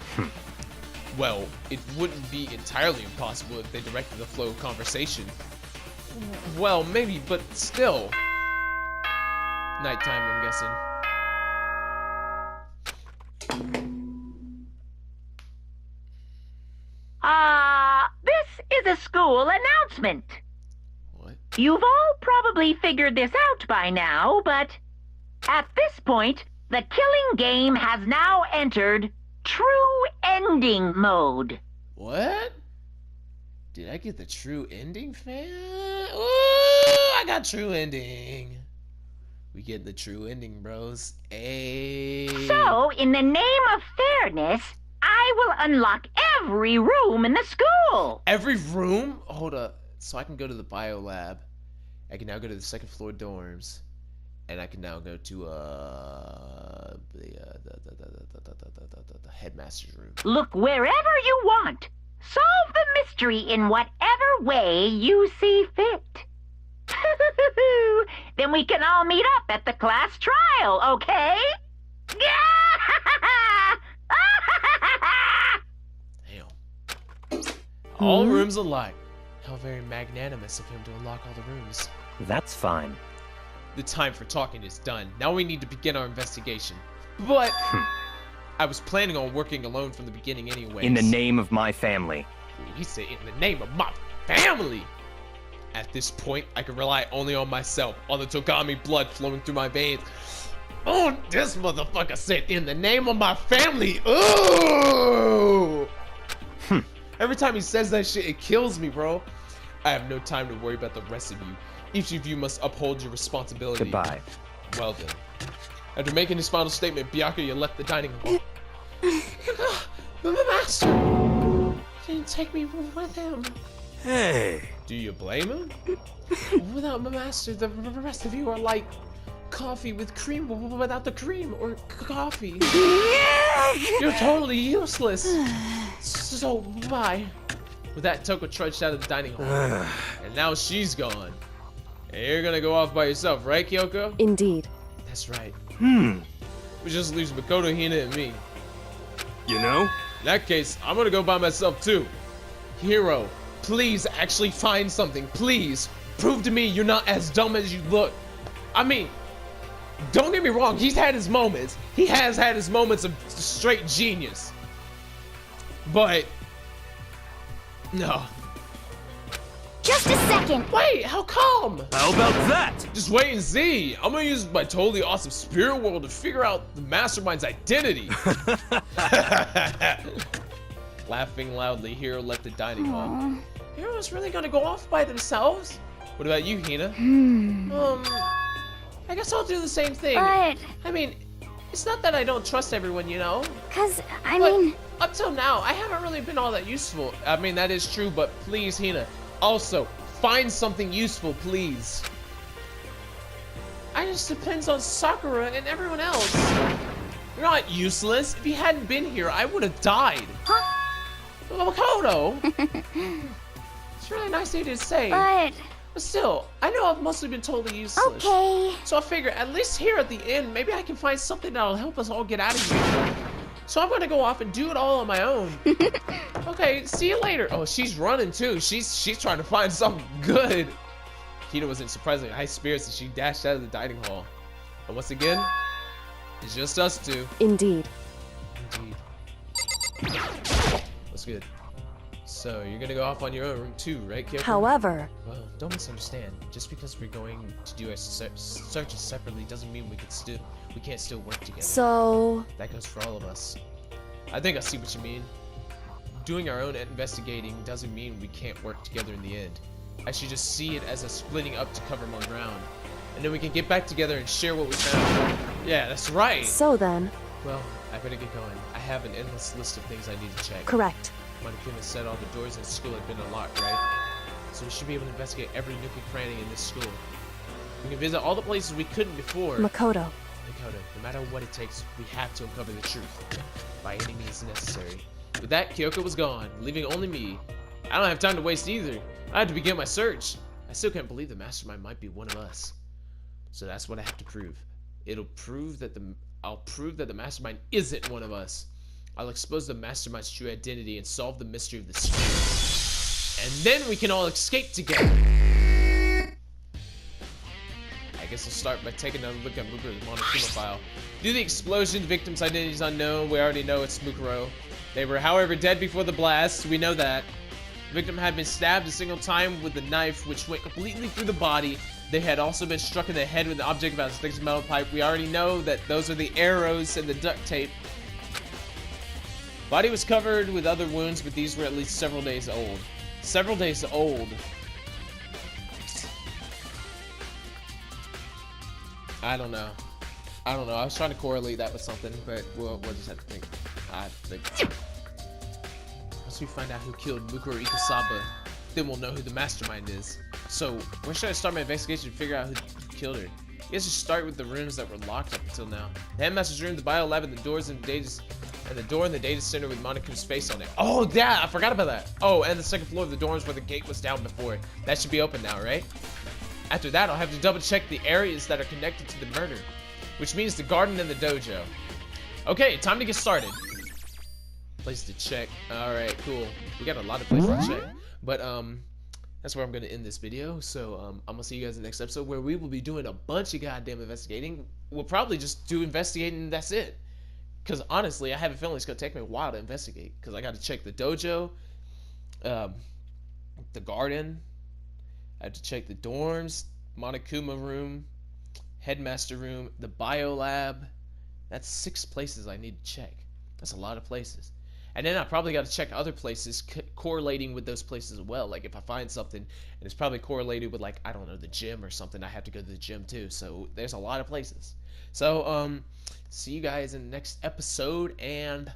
Well, it wouldn't be entirely impossible if they directed the flow of conversation. Well, maybe, but still. Nighttime, I'm guessing. This is a school announcement. What? You've all probably figured this out by now, but at this point, the killing game has now entered true ending mode. What? Did I get the true ending, fam? Ooh, I got true ending. We get the true ending, bros. Ayy. So, in the name of fairness, I will unlock every room in the school. Every room? Hold up. So I can go to the bio lab. I can now go to the second floor dorms. And I can now go to the headmaster's room. Look wherever you want. Solve the mystery in whatever way you see fit. Then we can all meet up at the class trial, okay? Damn. All rooms alike. How very magnanimous of him to unlock all the rooms. That's fine. The time for talking is done. Now we need to begin our investigation. But I was planning on working alone from the beginning anyway. In the name of my family. He said, in the name of my family. At this point, I could rely only on myself, on the Togami blood flowing through my veins. Oh, this motherfucker said, in the name of my family. Ooh! Every time he says that shit, it kills me, bro. I have no time to worry about the rest of you. Each of you must uphold your responsibility. Goodbye. Well then. After making his final statement, Byakuya left the dining hall. The master didn't take me with him. Hey. Do you blame him? Without my master, the rest of you are like coffee with cream without the cream, or coffee. You're totally useless. So bye. With that, Toko trudged out of the dining hall, and now she's gone. And you're gonna go off by yourself, right, Kyoko? Indeed. That's right. Which just leaves Makoto, Hina, and me. You know? In that case, I'm gonna go by myself too. Hero, please actually find something. Please prove to me you're not as dumb as you look. I mean, don't get me wrong, he's had his moments. He has had his moments of straight genius. But no. Just a second. Wait, how come? How about that? Just wait and see. I'm gonna use my totally awesome spirit world to figure out the mastermind's identity. Laughing loudly, Hero left the dining hall. Hero's really gonna go off by themselves? What about you, Hina? I guess I'll do the same thing. But, I mean, it's not that I don't trust everyone, you know? I But mean, up till now, I haven't really been all that useful. I mean, that is true, but please, Hina, also, find something useful, please. I just depends on Sakura and everyone else. You're not useless. If you hadn't been here, I would have died. huh? Makoto! It's really nice of you to say. But still, I know I've mostly been totally useless. Okay. So I figure, at least here at the end, maybe I can find something that'll help us all get out of here. So I'm gonna go off and do it all on my own. Okay, see you later. Oh, she's running too. She's trying to find something good. Hina was in surprisingly high spirits as she dashed out of the dining hall. And once again, it's just us two. Indeed. Indeed. What's good? So, you're gonna go off on your own too, right, Kyoko? However, Well, don't misunderstand. Just because we're going to do our searches separately doesn't mean we can't still work together. so That goes for all of us. I think I see what you mean. Doing our own investigating doesn't mean we can't work together in the end. I should just see it as a splitting up to cover more ground. And then we can get back together and share what we found. Yeah, that's right. so then, Well, I better get going. I have an endless list of things I need to check. correct. Monokuma said all the doors in school had been unlocked, right? So so we should be able to investigate every nook and cranny in this school. We can visit all the places we couldn't before. Makoto. Makoto, no matter what it takes, we have to uncover the truth, by any means necessary. With that, Kyoko was gone, leaving only me. I don't have time to waste either. I had to begin my search. I still can't believe the mastermind might be one of us. So that's what I have to prove. I'll prove that the mastermind isn't one of us. I'll expose the mastermind's true identity and solve the mystery of the school. And then we can all escape together. I guess I'll start by taking another look at Mukuro's Monokuma file. Due to the explosion, the victim's identity is unknown. We already know it's Mukuro. They were, however, dead before the blast. We know that. The victim had been stabbed a single time with a knife, which went completely through the body. They had also been struck in the head with an object about as thick as a metal pipe. We already know that those are the arrows and the duct tape. Body was covered with other wounds, but these were at least several days old. Several days old. I don't know. I was trying to correlate that with something, but we'll just have to think. I think. Once we find out who killed Mukuro Ikasaba, then we'll know who the mastermind is. So, where should I start my investigation to figure out who killed her? I guess just start with the rooms that were locked up until now. The headmaster's room, the bio lab, and the door in the data center with Monakuma's face on it. Oh, yeah, I forgot about that. Oh, and the second floor of the dorms where the gate was down before. That should be open now, right? After that, I'll have to double check the areas that are connected to the murder, which means the garden and the dojo. Okay, time to get started. Place to check. Alright, cool. We got a lot of places to check. But, that's where I'm going to end this video. So, I'm going to see you guys in the next episode where we will be doing a bunch of goddamn investigating. We'll probably just do investigating and that's it. Because, honestly, I have a feeling it's going to take me a while to investigate. Because I got to check the dojo, the garden. I have to check the dorms, Monokuma room, headmaster room, the bio lab. That's 6 places I need to check. That's a lot of places. And then I probably got to check other places correlating with those places as well. Like if I find something and it's probably correlated with like, I don't know, the gym or something, I have to go to the gym too. So there's a lot of places. So see you guys in the next episode and